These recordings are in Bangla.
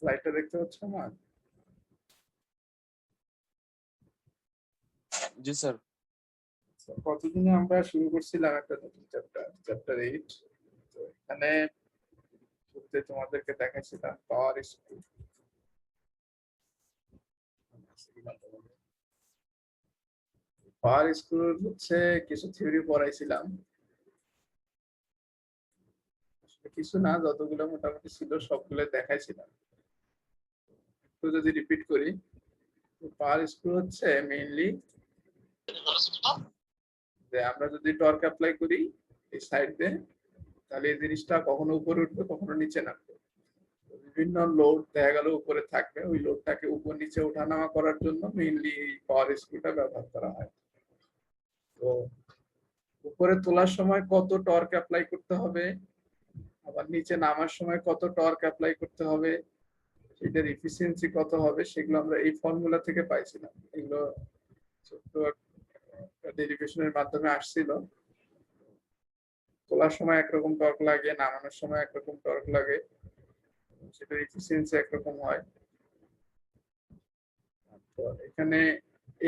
স্লাইডটা দেখতে পাচ্ছ আমার? জি স্যার। কতদিনে আমরা শুরু করছিলাম একটা নতুন চ্যাপ্টার 8। তো এখানে তোমাদেরকে দেখাচ্ছিলাম পাওয়ার স্ক্রু। পাওয়ার স্ক্রুর হচ্ছে কিছু থিওরি পড়াইছিলাম, কিছু না, যতগুলো মোটামুটি ছিল সবগুলো দেখাইছিলাম। তো যদি রিপিট করি, পাওয়ার স্ক্রু হচ্ছে মেইনলি যে আমরা যদি টর্ক অ্যাপ্লাই করি এই সাইড দিয়ে, তাহলে এই জিনিসটা কখনো উপরে উঠবে কখনো নিচে নামবে। বিভিন্ন লোড দেখা গেল উপরে থাকবে, ওই লোডটাকে উপর নিচে ওঠানামা করার জন্য মেইনলি এই পাওয়ার স্ক্রুটা ব্যবহার করা হয়। তো উপরে তোলার সময় কত টর্ক অ্যাপ্লাই করতে হবে, আবার নিচে নামার সময় কত টর্ক অ্যাপ্লাই করতে হবে, সেটার এফিসিয়েন্সি কত হবে, সেগুলো আমরা এই ফর্মুলা থেকে পাইছিলাম। এগুলো ছোট্ট ডেরিভেশনের মাধ্যমে আসছিল। তোলার সময় একরকম টর্ক লাগে, নামানোর সময় একরকম টর্ক লাগে, সেটার এফিসিয়েন্সি একরকম হয়। তো এখানে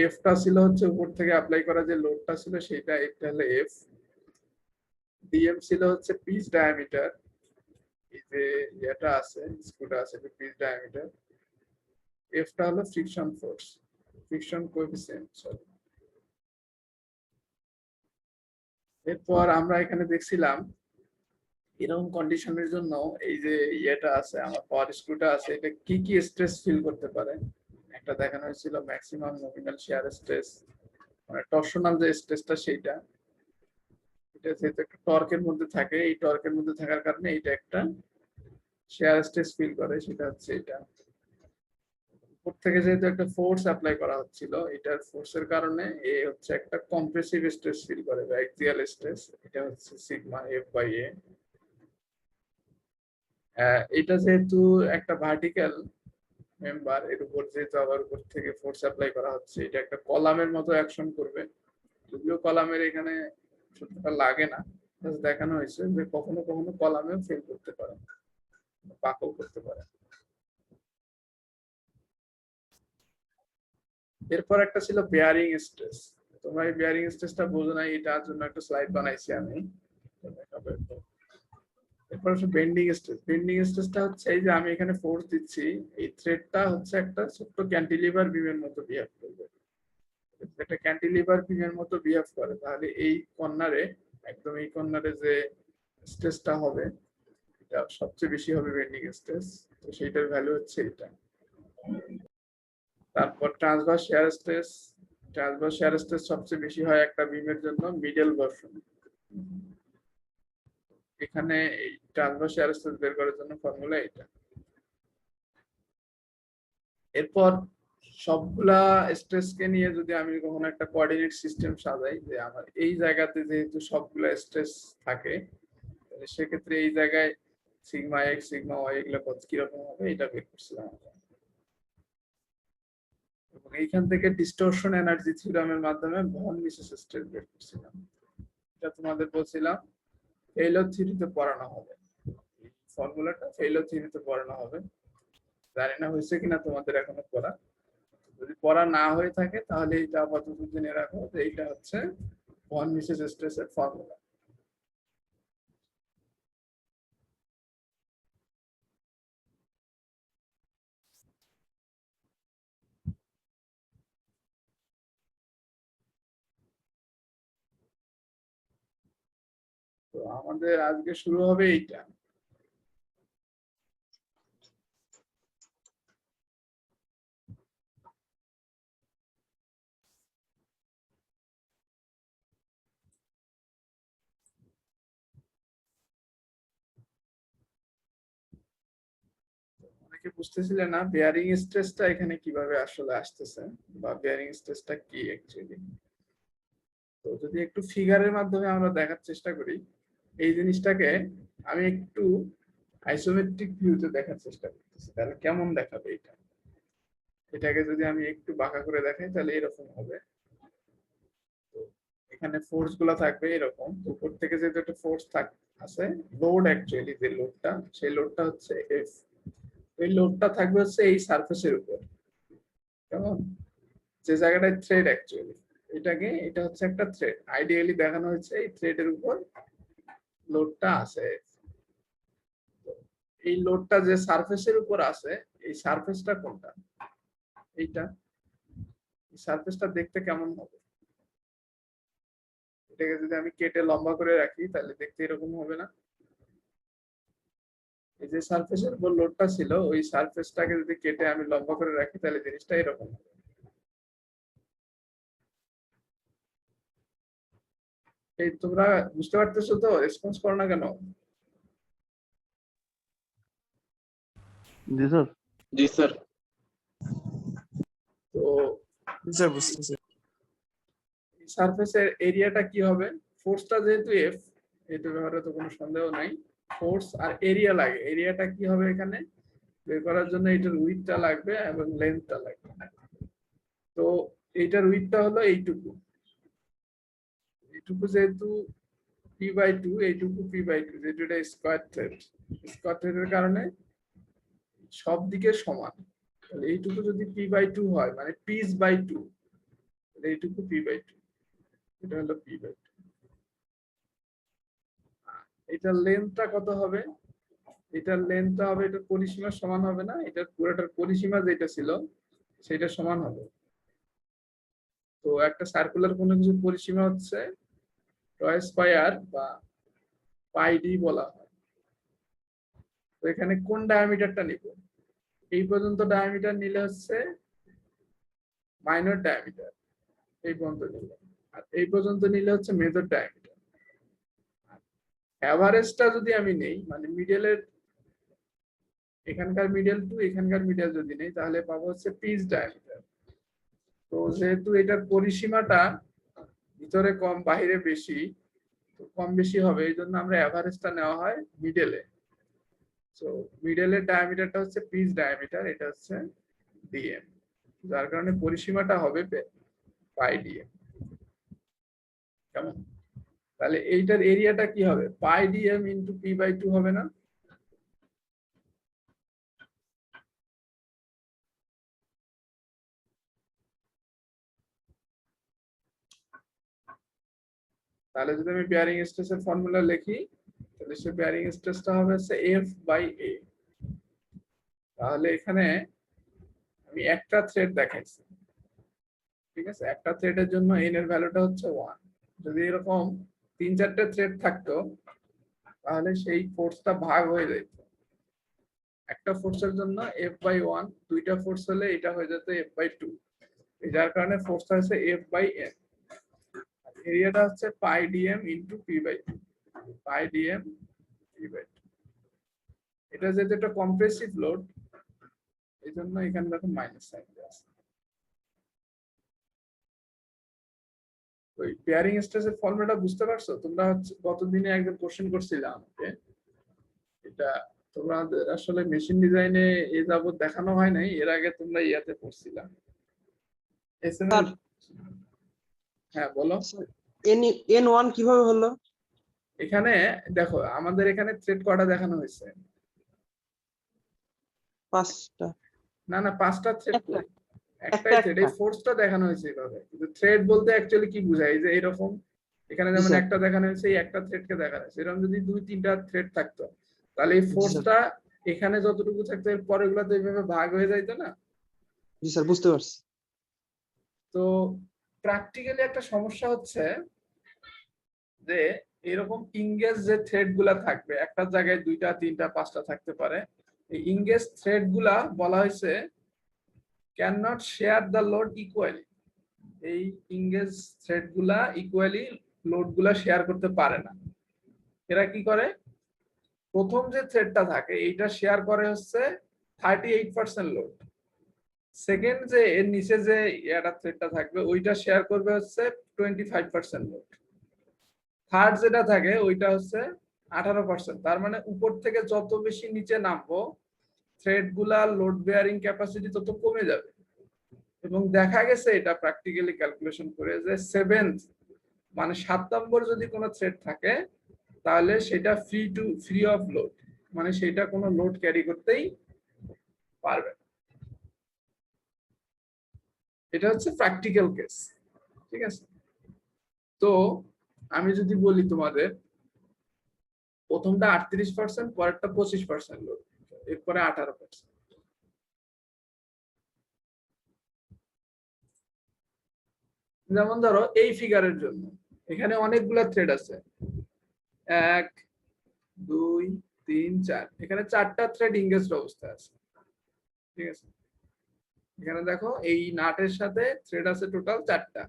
এফটা ছিল হচ্ছে উপর থেকে অ্যাপ্লাই করা যে লোডটা ছিল সেটা, এটা হলো এফ। ডিএম ছিল হচ্ছে পিচ ডায়ামিটার, এই যে এটা আছে স্ক্রুটা আছে পিচ ডায়ামিটার। এফটা হলো friction force, friction coefficient sorry. এরপর আমরা এখানে দেখছিলাম এরকম কন্ডিশনের জন্য এই যে ইয়েটা আছে আমার পাওয়ার স্ক্রুটা আছে, এটা কি কি স্ট্রেস ফিল করতে পারে। একটা দেখানো হয়েছিল ম্যাক্সিমাম নমিনাল শিয়ার স্ট্রেস, মানে টরশনাল যে স্ট্রেসটা সেইটা, এটা যেহেতু একটা টর্কের মধ্যে থাকে, এই টর্কের মধ্যে থাকার কারণে এটা একটা শিয়ার স্ট্রেস ফিল করে, সেটা হচ্ছে এটা। উপর থেকে যেহেতু একটা ফোর্স অ্যাপ্লাই করা হচ্ছিল, এটার ফোর্সের কারণে এ হচ্ছে একটা কম্প্রেসিভ স্ট্রেস ফিল করে বা অ্যাক্সিয়াল স্ট্রেস, এটা হচ্ছে সিগমা এফ বাই এ। এটা যেহেতু একটা ভার্টিক্যাল মেম্বার, এর উপর যেহেতু আবার উপর থেকে ফোর্স অ্যাপ্লাই করা হচ্ছে, এটা একটা কলামের মতো অ্যাকশন করবে। যদিও কলামের এখানে সূত্রটা লাগে না, দেখানো হয়েছে যে কখনো কখনো কলামেও ফেল করতে পারে, বাকল করতে পারে। এরপর একটা ছিল বেয়ারিং স্ট্রেস। তোমরা এই বেয়ারিং স্ট্রেসটা বোঝো না, এটার জন্য একটা স্লাইড বানাইছি আমি। এরপর হচ্ছে বেন্ডিং স্ট্রেস। বেন্ডিং স্ট্রেসটা হচ্ছে এই যে আমি এখানে ফোর্স দিচ্ছি, এই থ্রেডটা হচ্ছে একটা ছোট্ট ক্যান্টিলিভার বিমের মতো বিহেভ করবে। একটা ক্যান্টিলিভার বিমের মতো বিহেভ করে, তাহলে এই কর্নারে, একদম এই কর্নারে যে স্ট্রেসটা হবে এটা সবচেয়ে বেশি হবে বেন্ডিং স্ট্রেস। তো সেইটার ভ্যালু হচ্ছে এটা। তারপর transverse shear stress. Transverse shear stress সবচেয়ে বেশি হয় একটা বিমের জন্য মিডল পোরশন। এখানে এই ট্রান্সভার্স শিয়ার স্ট্রেস বের করার জন্য ফর্মুলা এটা। এরপর সবগুলা স্ট্রেসকে নিয়ে যদি আমি কখনো একটা কোঅর্ডিনেট সিস্টেম সাজাই, যে আমার এই জায়গাতে যেহেতু সবগুলা স্ট্রেস থাকে, তাহলে সেক্ষেত্রে এই জায়গায় সিগমা এক্স সিগমা ওয়াই এগুলো কত কিরকম হবে এটা বের করছিলাম। এবং এইখান থেকে ডিস্টরশন এনার্জি থিওরামের মাধ্যমে ভন মিসেস স্ট্রেস বের করছিলাম। এটা তোমাদের বলছিলাম ফেইলর থিওরিতে পড়ানো হবে, ফর্মুলাটা ফেইলর থিওরিতে পড়ানো হবে। জানি না হয়েছে কিনা তোমাদের এখনো পড়া। যদি পড়া না হয়ে থাকে তাহলে এটা আপাতত জেনে রাখো যে এইটা হচ্ছে ভন মিসেস স্ট্রেসের ফর্মুলা। তো আমাদের আজকে শুরু হবে এইটা। অনেকে বুঝতেছিলে না বেয়ারিং স্ট্রেসটা এখানে কিভাবে আসলে আসতেছে, বা বেয়ারিং স্ট্রেসটা কি অ্যাকচুয়ালি। তো যদি একটু ফিগারের মাধ্যমে আমরা দেখার চেষ্টা করি এই জিনিসটাকে, আমি একটু আইসোমেট্রিক ভিউতে দেখার চেষ্টা করতেছি, তাহলে কেমন দেখাবে এটা। এটাকে যদি আমি একটু বাঁকা করে দেখাই তাহলে এরকম হবে। তো এখানে ফোর্স গুলা থাকবে এরকম, উপর থেকে যেহেতু একটা ফোর্স আছে, লোড অ্যাকচুয়ালি যে লোডটা, সেই লোডটা হচ্ছে এফ। এই লোডটা থাকবে হচ্ছে এই সারফেসের উপর, কেমন, যে জায়গাটায় থ্রেড অ্যাকচুয়ালি, এটা হচ্ছে একটা থ্রেড, আইডিয়ালি দেখানো হয়েছে এই থ্রেডের উপর লোডটা আছে। এই লোডটা যে সারফেসের উপর আছে, এই সারফেসটা কোনটা, এইটা। সারফেসটা দেখতে কেমন হবে, এটাকে যদি আমি কেটে লম্বা করে রাখি তাহলে দেখতে এরকম হবে না? এই যে সারফেসের উপর লোডটা ছিল, ওই সারফেসটাকে যদি কেটে আমি লম্বা করে রাখি তাহলে জিনিসটা এরকম হবে। এই তোমরা বুঝতে পারতেছো তো? রেসপন্স করো না কেন? জি স্যার। জি স্যার। তো স্যার বুঝতেছি। সারফেসের এরিয়াটা কি হবে? ফোর্সটা যেহেতু এফ, এটা ব্যাপারে তো কোনো সন্দেহ নাই, ফোর্স আর এরিয়া লাগে। এরিয়াটা কি হবে এখানে বের করার জন্য? এটার উইডথটা লাগবে এবং লেন্থটা লাগবে। তো এইটার উইডথটা হলো এইটুকু, এইটুকু যেহেতু p/2, এইটুকু p/2, যেহেতু এটা স্কয়ার থ্রেড, স্কয়ার থ্রেডের কারণে সব দিকে সমান। তাহলে এইটুকু যদি p/2 হয় মানে পিস বাই 2, তাহলে এইটুকু p/2, এটা হলো p/2। এটার লেন্থটা কত হবে? এটার লেন্থটা হবে, এটার পরিসীমার সমান হবে না, এটার পুরোটার পরিসীমা যেটা ছিল সেটা সমান হবে। তো একটা সার্কুলার কোনো কিছু পরিসীমা হচ্ছে টয়েস পাই আর বা পাই ডি বলা হয়। তো এখানে কোন ডায়ামিটারটা নিব? এই পর্যন্ত ডায়ামিটার নিলে হচ্ছে মাইনর ডায়ামিটার, এই পর্যন্ত নিলে, আর এই পর্যন্ত নিলে হচ্ছে মেজর ডায়ামিটার। এভারেজটা যদি আমি নেই, মানে মিডলের, এখানকার মিডল টু এখানকার মিডল যদি নেই, তাহলে পাবো হচ্ছে পিস ডায়ামিটার। তো যেহেতু এটার পরিসীমাটা ভিতরে কম বাইরে বেশি, তো কম বেশি হবে, এই জন্য আমরা এভারেজটা নেওয়া হয় মিডলে। তো মিডলের ডায়ামিটারটা হচ্ছে পিস ডায়ামিটার, এটা হচ্ছে ডিএম, যার কারণে পরিসীমাটা হবে পাই ডিএম। কেমন? তাহলে এইটার এরিয়াটা কি হবে? পাই ডিএম ইন্টু p/2 হবে না? তাহলে যদি আমি বেয়ারিং স্ট্রেসের ফর্মুলা লিখি, তাহলে সে বেয়ারিং স্ট্রেসটা হবে হচ্ছে F/A। তাহলে এখানে আমি একটা থ্রেড দেখাইছি, ঠিক আছে? একটা থ্রেডের জন্য n এর ভ্যালুটা হচ্ছে 1। যদি এরকম 3-4টে থ্রেড থাকতো তাহলে সেই ফোর্সটা ভাগ হয়ে যেত। একটা ফোর্সের জন্য F/1, দুইটা ফোর্স হলে এটা হয়ে যেত F/2, যার কারণে ফোর্সটা হচ্ছে F/n। এরিয়াটা হচ্ছে পাই ডিএম ইন্টু p/2, পাই ডিএম p/2। এটা যেহেতু একটা কম্প্রেসিভ লোড, এই জন্য এখানে দেখো মাইনাস সাইন আছে। ওই বেয়ারিং স্ট্রেসের ফর্মুলাটা বুঝতে পারছো তোমরা? হচ্ছে গতদিনে একজন কোশ্চেন করছিল আমাকে, এটা তোমাদের আসলে মেশিন ডিজাইনে এ যাবত দেখানো হয় নাই, এর আগে তোমরা ইয়াতে পড়ছিলা এসএমএল। হ্যাঁ বলো। N1 কিভাবে হলো? এখানে দেখো আমাদের এখানে থ্রেড কটা দেখানো হয়েছে? 5টা। না না, 5টা থ্রেড একটা। কই? একটাই থ্রেড, এই ফোর্সটা দেখানো হয়েছে এইভাবে। কিন্তু থ্রেড বলতে অ্যাকচুয়ালি কি বোঝায়? যে এরকম এখানে যেমন স্যার। একটা দেখানো হয়েছে, এই একটা থ্রেডকে দেখানো হয়েছে, এরকম যদি 2-3টা থ্রেড থাকতো তাহলে এই স্যার। ফোর্সটা এখানে যতটুকু থাকতো এর পরেগুলো তো এইভাবে ভাগ হয়ে যাইতো না? জি স্যার বুঝতে পারছি। তো প্র্যাকটিক্যালি একটা সমস্যা হচ্ছে যে এরকম ইংগেজ যে থ্রেড গুলা থাকবে, একটা জায়গায় 2টা 3টা 5টা থাকতে পারে, এই ইংগেজ থ্রেড গুলা বলা হয়েছে can not share the load equally. এই ইংগেজ থ্রেড গুলা ইকুয়ালি লোড গুলা শেয়ার করতে পারে না। এরা কি করে? প্রথম যে থ্রেডটা থাকে এইটা শেয়ার করে হচ্ছে 38% লোড, সেকেন্ড যে এর নিচে যে এটা থ্রেডটা থাকবে ওইটা শেয়ার করবে হচ্ছে 25% লোড, থার্ড যেটা থাকে ওইটা হচ্ছে 18%। তার মানে উপর থেকে যত বেশি নিচে নামবো থ্রেড গুলা লোড বেয়ারিং ক্যাপাসিটি তত কমে যাবে। এবং দেখা গেছে এটা প্র্যাকটিক্যালি ক্যালকুলেশন করে যে 7th মানে 7 নম্বর যদি কোনো থ্রেড থাকে তাহলে সেটা ফ্রি অফ লোড, মানে সেটা কোনো লোড ক্যারি করতেই পারবে না। এটা হচ্ছে প্র্যাকটিক্যাল কেস, ঠিক আছে? তো আমি যদি বলি তোমাদের প্রথমটা 38%, পরেরটা 25% লোড, এরপরে 18%। যেমন ধরো এই ফিগারের জন্য এখানে অনেকগুলা থ্রেড আছে, 1 2 3 4, এখানে 4টা থ্রেড ইংগেজড অবস্থায় আছে, ঠিক আছে? এখানে দেখো এই নাটের সাথে থ্রেড আছে টোটাল 4টা।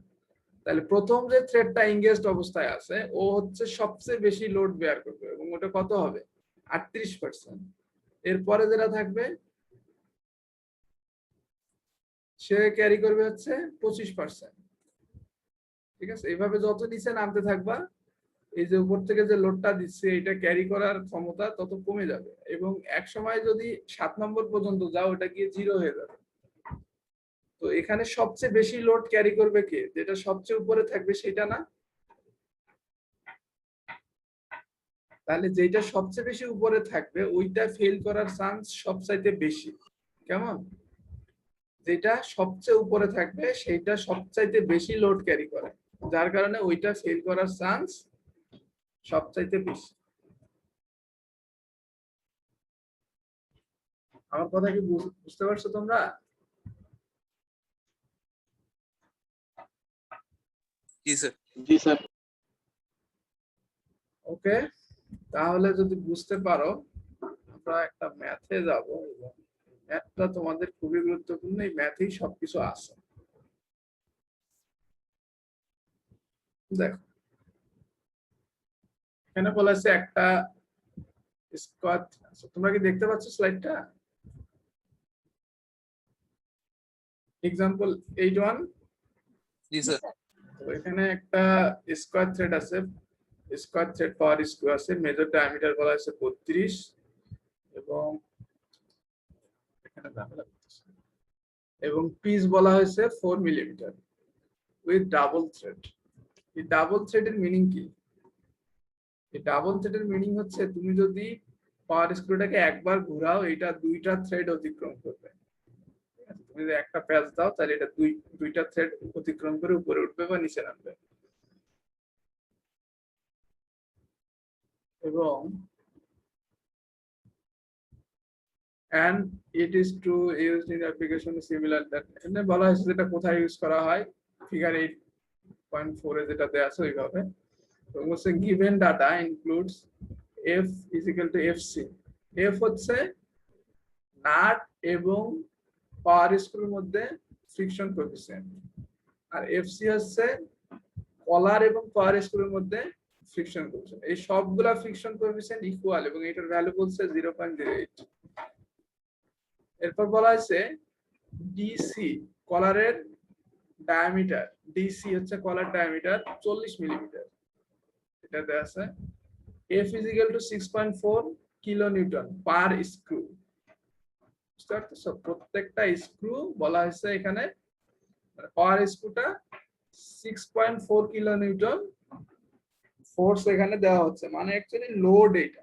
তাহলে প্রথম যে থ্রেডটা এনগেজড অবস্থায় আছে ও হচ্ছে সবচেয়ে বেশি লোড বেয়ার করবে, এবং ওটা কত হবে? 38%। এরপরে যেটা থাকবে সে ক্যারি করবে হচ্ছে 25%, ঠিক আছে? এইভাবে যত নিচে নামতে থাকবা, এই যে উপর থেকে যে লোডটা দিচ্ছে এটা ক্যারি করার ক্ষমতা তত কমে যাবে, এবং এক সময় যদি 7 নম্বর পর্যন্ত যাও ওটা গিয়ে 0 হয়ে যাবে। তো এখানে সবচেয়ে বেশি লোড ক্যারি করবে কে? যেটা সবচেয়ে উপরে থাকবে সেটা না? তাহলে যেটা সবচেয়ে বেশি উপরে থাকবে ওইটা ফেল করার চান্স সবচাইতে বেশি। কেমন? যেটা সবচেয়ে উপরে থাকবে সেটা সবচাইতে বেশি লোড ক্যারি করে, যার কারণে ওইটা ফেল করার চান্স সবচাইতে বেশি। আমার কথা কি বুঝতে পারছো তোমরা? জি স্যার। ওকে, তাহলে যদি বুঝতে পারো আমরা একটা ম্যাথে যাব, এবং ম্যাথটা তোমাদের খুবই গুরুত্বপূর্ণ, এই ম্যাথেই সবকিছু আছে। দেখো এখানে বলা আছে একটা স্কোয়ার, তোমরা কি দেখতে পাচ্ছ স্লাইডটা? এক্সাম্পল 8.1। জি স্যার। তো এখানে একটা স্কোয়ার থ্রেড আছে, স্কোয়ার থ্রেড পাওয়ার স্ক্রু আছে, মেজর ডায়ামিটার বলা আছে 32, এবং এখানে এবং পিচ বলা হয়েছে 4 মিলিমিটার উইথ ডাবল থ্রেড। এই ডাবল থ্রেডের মিনিং কি? এই ডাবল থ্রেডের মিনিং হচ্ছে তুমি যদি পাওয়ার স্ক্রুটাকে একবার ঘোরাও এটা 2টা থ্রেড অতিক্রম করবে। তুমি যদি একটা প্যাচ দাও তাহলে এটা দুইটা থ্রেড অতিক্রম করে উপরে উঠবে বা নিচে নামবে। এবং and it is to used in application similar that এখানে বলা হয়েছে যেটা কোথায় ইউজ করা হয়, ফিগার 8.4 এ যেটা দেয়া আছে ওইভাবে। তো হচ্ছে given data includes f is equal to fc। f হচ্ছে নাট এবং পাওয়ার স্ক্রুর মধ্যে ফ্রিকশন কোএফিসিয়েন্ট, আর fc হচ্ছে কলার এবং পাওয়ার স্ক্রুর মধ্যে ফ্রিকশন কোএফিসিয়েন্ট। এই সবগুলা ফ্রিকশন কোএফিসিয়েন্ট ইকুয়াল, এবং এটার ভ্যালু বলছে 0.08। এরপর বলা হয়েছে ডিসি কলারের ডায়ামিটার, ডিসি হচ্ছে কলার ডায়ামিটার 40 মিলিমিটার, এটা দেয়া আছে। F is equal to 6.4 kilonewton per screw. প্রত্যেকটা স্ক্রু বলা হয়েছে এখানে পাওয়ার স্ক্রুটা 6.4 কিলোনিউটন ফোর্স এখানে দেওয়া হচ্ছে, মানে অ্যাকচুয়ালি লোড এটা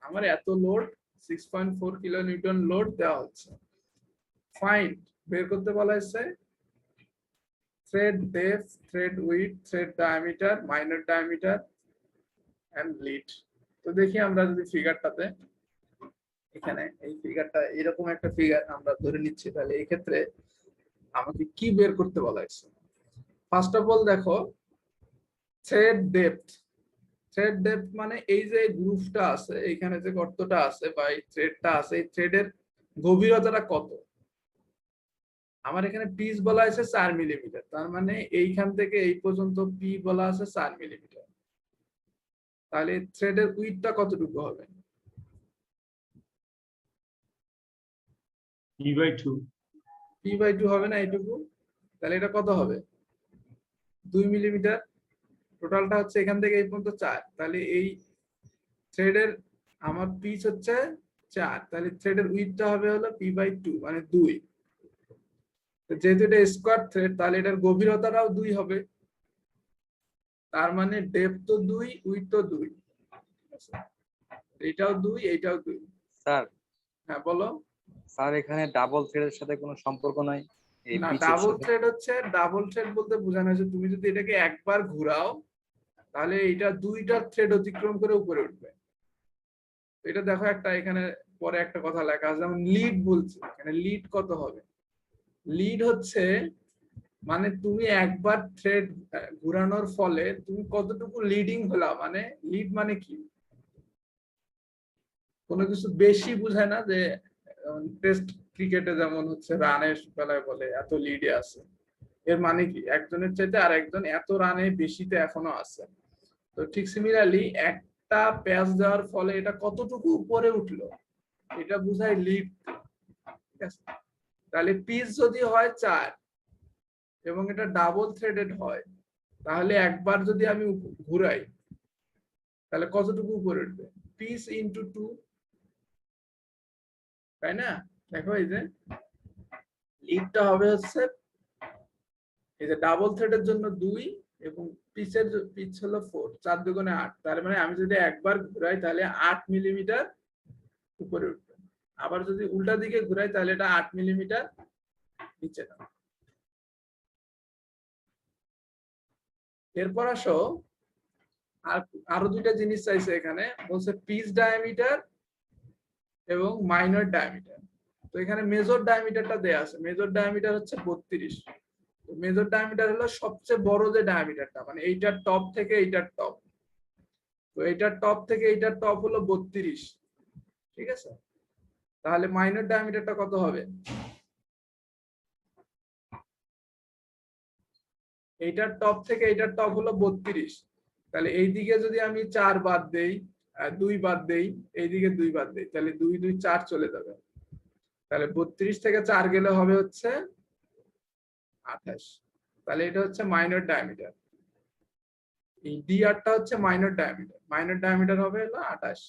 আমার এত লোড 6.4 কিলোনিউটন লোড দেওয়া হচ্ছে। ফাইন্ড বের করতে বলা হয়েছে thread depth, thread width, thread diameter, minor diameter and lead. তো দেখি আমরা যদি ফিগারটাতে, এখানে এই ফিগারটা এরকম একটা ফিগার আমরা ধরে নিচ্ছি, তাহলে এই ক্ষেত্রে আমাকে কি বের করতে বলা হয়েছে? ফার্স্ট অফ অল দেখো থ্রেড ডেপথ। থ্রেড ডেপথ মানে এই যে গ্রুভটা আছে, এখানে যে গর্তটা আছে বা এই থ্রেডটা আছে, এই থ্রেডের গভীরতাটা কত? আমার এখানে পিচ বলা আছে 4 মিলিমিটার, তার মানে এইখান থেকে এই পর্যন্ত পি বলা আছে 4 মিলিমিটার। তাহলে থ্রেডের উইডথটা কতটুকু হবে? p/2 হবে না এইটুকু? তাহলে এটা কত হবে? 2 মিলিমিটার। টোটালটা হচ্ছে এখান থেকে এই পর্যন্ত 4, তাহলে এই থ্রেডের আমার পিচ হচ্ছে 4, তাহলে থ্রেডের উইডথটা হবে হলো p/2 মানে 2। যেহেতু এটা স্কোয়ার থ্রেড তাহলে এটার গভীরতাটাও 2 হবে, তার মানে ডেপথ তো 2, উইডথ তো 2, এটাও 2, এইটাও 2। স্যার হ্যাঁ বলো। স্যার এখানে ডাবল থ্রেডের সাথে কোনো সম্পর্ক নাই এই না, পিচের ডাবল সাথে। থ্রেড হচ্ছে, ডাবল থ্রেড বলতে বোঝানো হয়েছে তুমি যদি এটাকে একবার ঘোরাও তাহলে এটা দুইটা থ্রেড অতিক্রম করে উপরে উঠবে। এটা দেখো একটা এখানে পরে একটা কথা লেখা আছে, যেমন লিড বলছে, এখানে লিড কত হবে? লিড হচ্ছে মানে তুমি একবার থ্রেড ঘোরানোর ফলে তুমি কতটুকু লিডিং হলা, মানে লিড মানে কি? কোনো কিছু বেশি বুঝায় না, যে টেস্ট ক্রিকেটে যেমন হচ্ছে রানের বেলায় বলে এত লিডে আছে, এর মানে কি একজনের চাইতে আর একজন এত রানে বেশিতে এখনো আছে। তো ঠিক সিমিলারলি একটা প্যাচ দেওয়ার ফলে এটা কতটুকু উপরে উঠলো এটা বুঝায় লিড। ঠিক আছে, তাহলে পিচ যদি হয় 4 এবং এটা ডাবল থ্রেডেড হয় তাহলে একবার যদি আমি ঘুরাই তাহলে কতটুকু উপরে উঠবে? পিচ ইন্টু 2, তাই না? দেখো এই যে লিডটা হবে হচ্ছে এই যে ডাবল থ্রেডের জন্য 2 এবং পিচ হলো 4, 4 দুগুণে 8, তার মানে আমি যদি একবার ঘুরাই তাহলে 8 মিলিমিটার উপরে উঠবে। আবার যদি উল্টা দিকে ঘুরাই তাহলে এটা 8 মিলিমিটার নিচে নামবে। এরপর আসো আর আরো দুইটা জিনিস চাইছে এখানে, বলছে পিচ ডায়ামিটার এবং মাইনর ডায়ামিটার। তো এখানে মেজর ডায়ামিটারটা দেয়া আছে, মেজর ডায়ামিটার হচ্ছে 32। তো মেজর ডায়ামিটার হলো সবচেয়ে বড় যে ডায়ামিটারটা, মানে এইটার টপ থেকে এইটার টপ। তো এইটার টপ থেকে এইটার টপ হলো 32, ঠিক আছে? তাহলে মাইনর ডায়ামিটারটা কত হবে? এইটার টপ থেকে এইটার টপ হলো 32, তাহলে এইদিকে যদি আমি 4 বাদ দেই, 2 বাদ দেই, এইদিকে 2 বাদ দেই, তাহলে 2 2 4 চলে যাবে। তাহলে 32 থেকে 4 গেলে হবে হচ্ছে 28। তাহলে এটা হচ্ছে মাইনর ডায়ামিটার। এই ডিআরটা হচ্ছে মাইনর ডায়ামিটার, মাইনর ডায়ামিটার হবে হলো 28।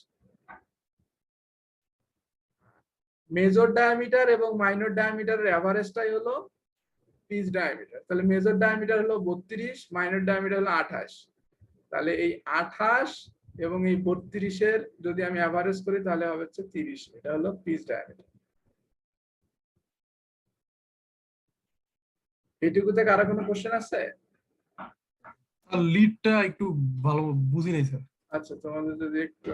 মেজর ডায়ামিটার এবং মাইনর ডায়ামিটারের এভারেজটাই হলো পিচ ডায়ামিটার। তাহলে মেজর ডায়ামিটার হলো 32, মাইনর ডায়ামিটার হলো 28। তাহলে এই 28 এবং এই 32-এর যদি আমি এভারেজ করি তাহলে হবে হচ্ছে 30, এটা হলো পিচ ডায়ামিটার। এইটুকু থেকে আরো কোনো কোশ্চেন আছে? লিডটা একটু ভালো বুঝি নাই স্যার। আচ্ছা, তোমাদের যদি একটু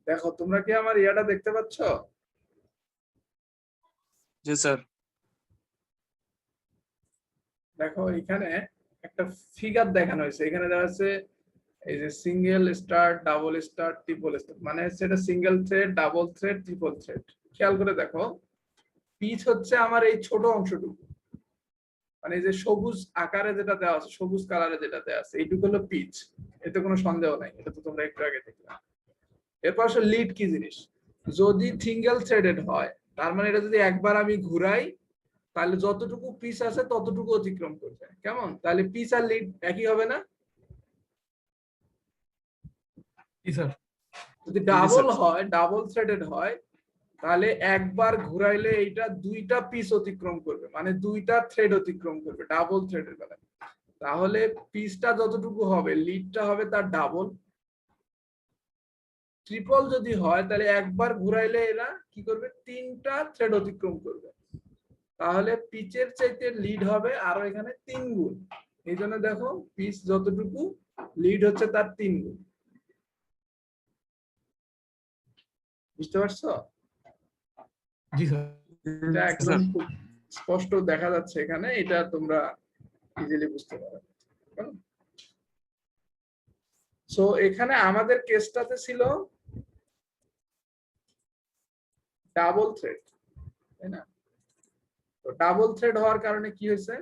দেখো, তোমরা কি আমার ইয়াটা দেখতে পাচ্ছ? জি স্যার। দেখো এখানে একটা ফিগার দেখানো হয়েছে, এখানে দেখা যাচ্ছে এই যে single star, double star, triple star, মানে সেটা single thread, double thread, triple thread. খেয়াল করে দেখো, পিচ হচ্ছে আমার এই ছোট অংশটুকু, মানে এই যে সবুজ আকারে যেটা দেওয়া আছে, সবুজ কালারে যেটা দেওয়া আছে, এইটুকু হলো পিচ, এতে কোনো সন্দেহ নাই, এটা তো তোমরা একটু আগে দেখলে। এরপর আসলে লিড কি জিনিস? যদি সিঙ্গেল থ্রেডেড হয় তার মানে এটা যদি একবার আমি ঘুরাই তাহলে যতটুকু পিচ আছে ততটুকু অতিক্রম করবে। কেমন? তাহলে পিচ আর লিড একই হবে না? জি স্যার। যদি ডাবল হয়, ডাবল থ্রেডেড হয়, তাহলে একবার ঘুরাইলে এইটা দুইটা পিচ অতিক্রম করবে, মানে দুইটা থ্রেড অতিক্রম করবে ডাবল থ্রেডের বেলায়। তাহলে পিচটা যতটুকু হবে লিডটা হবে তার ডাবল। ট্রিপল যদি হয় তাহলে একবার ঘুরাইলে এরা কি করবে? তিনটা থ্রেড অতিক্রম করবে। তাহলে পিচের চাইতে লিড হবে আরো এখানে 3 গুণ। এই জন্য দেখো পিচ যতটুকু লিড হচ্ছে তার 3 গুণ। বুঝতে পারছো? জি স্যার। এটা একদম খুব স্পষ্ট দেখা যাচ্ছে এখানে, এটা তোমরা ইজিলি বুঝতে পারো। সো এখানে আমাদের কেসটাতে ছিল ডাবল থ্রেড, তাই না? তো ডাবল থ্রেড হওয়ার কারণে কি হয়েছে?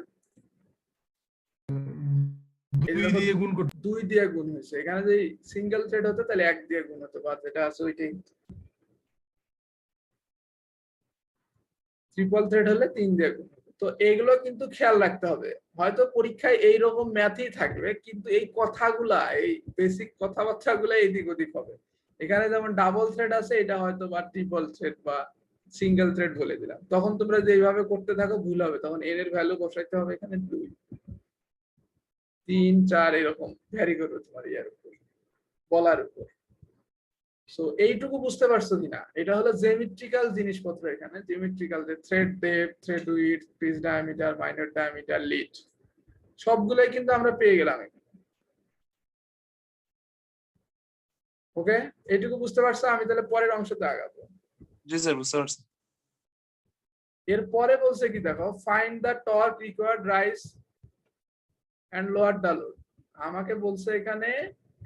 এই 2 দেখো, দিয়ে গুণ করতে 2 দিয়ে গুণ হয়েছে। এখানে যদি সিঙ্গেল থ্রেড হতো তাহলে 1 দিয়ে গুণ হতো, বা যেটা আছে ওইটাই। ট্রিপল থ্রেড হলে 3 দিয়ে গুণ হতো। তো এগুলো কিন্তু খেয়াল রাখতে হবে। হয়তো পরীক্ষায় এইরকম ম্যাথই থাকবে, কিন্তু এই কথাগুলা, এই বেসিক কথাবার্তাগুলো এদিক ওদিক হবে। এখানে যেমন ডাবল থ্রেড আছে, এটা হয়তো বা ট্রিপল থ্রেড বা সিঙ্গেল থ্রেড বলে দিলাম, তখন তোমরা যেভাবে করতে থাকো ভুল হবে। তখন এন এর ভ্যালু বসাইতে হবে এখানে 2, 3, 4 এরকম ভ্যারি করবে তোমার ইয়ার উপর, বলার উপর। সো এইটুকু বুঝতে পারছো কিনা? এটা হলো জ্যামিট্রিক্যাল জিনিসপত্র। এখানে জ্যামিট্রিক্যাল যে thread depth, thread width, pitch diameter, minor diameter, lead, সবগুলোই কিন্তু আমরা পেয়ে গেলাম এখানে। ওকে, এইটুকু বুঝতে পারছো? আমি তাহলে পরের অংশতে আগাবো। জি স্যার, বুঝতে পারছি। এরপরে বলছে কি দেখো, find the torque required raise and lower the load. আমাকে বলছে এখানে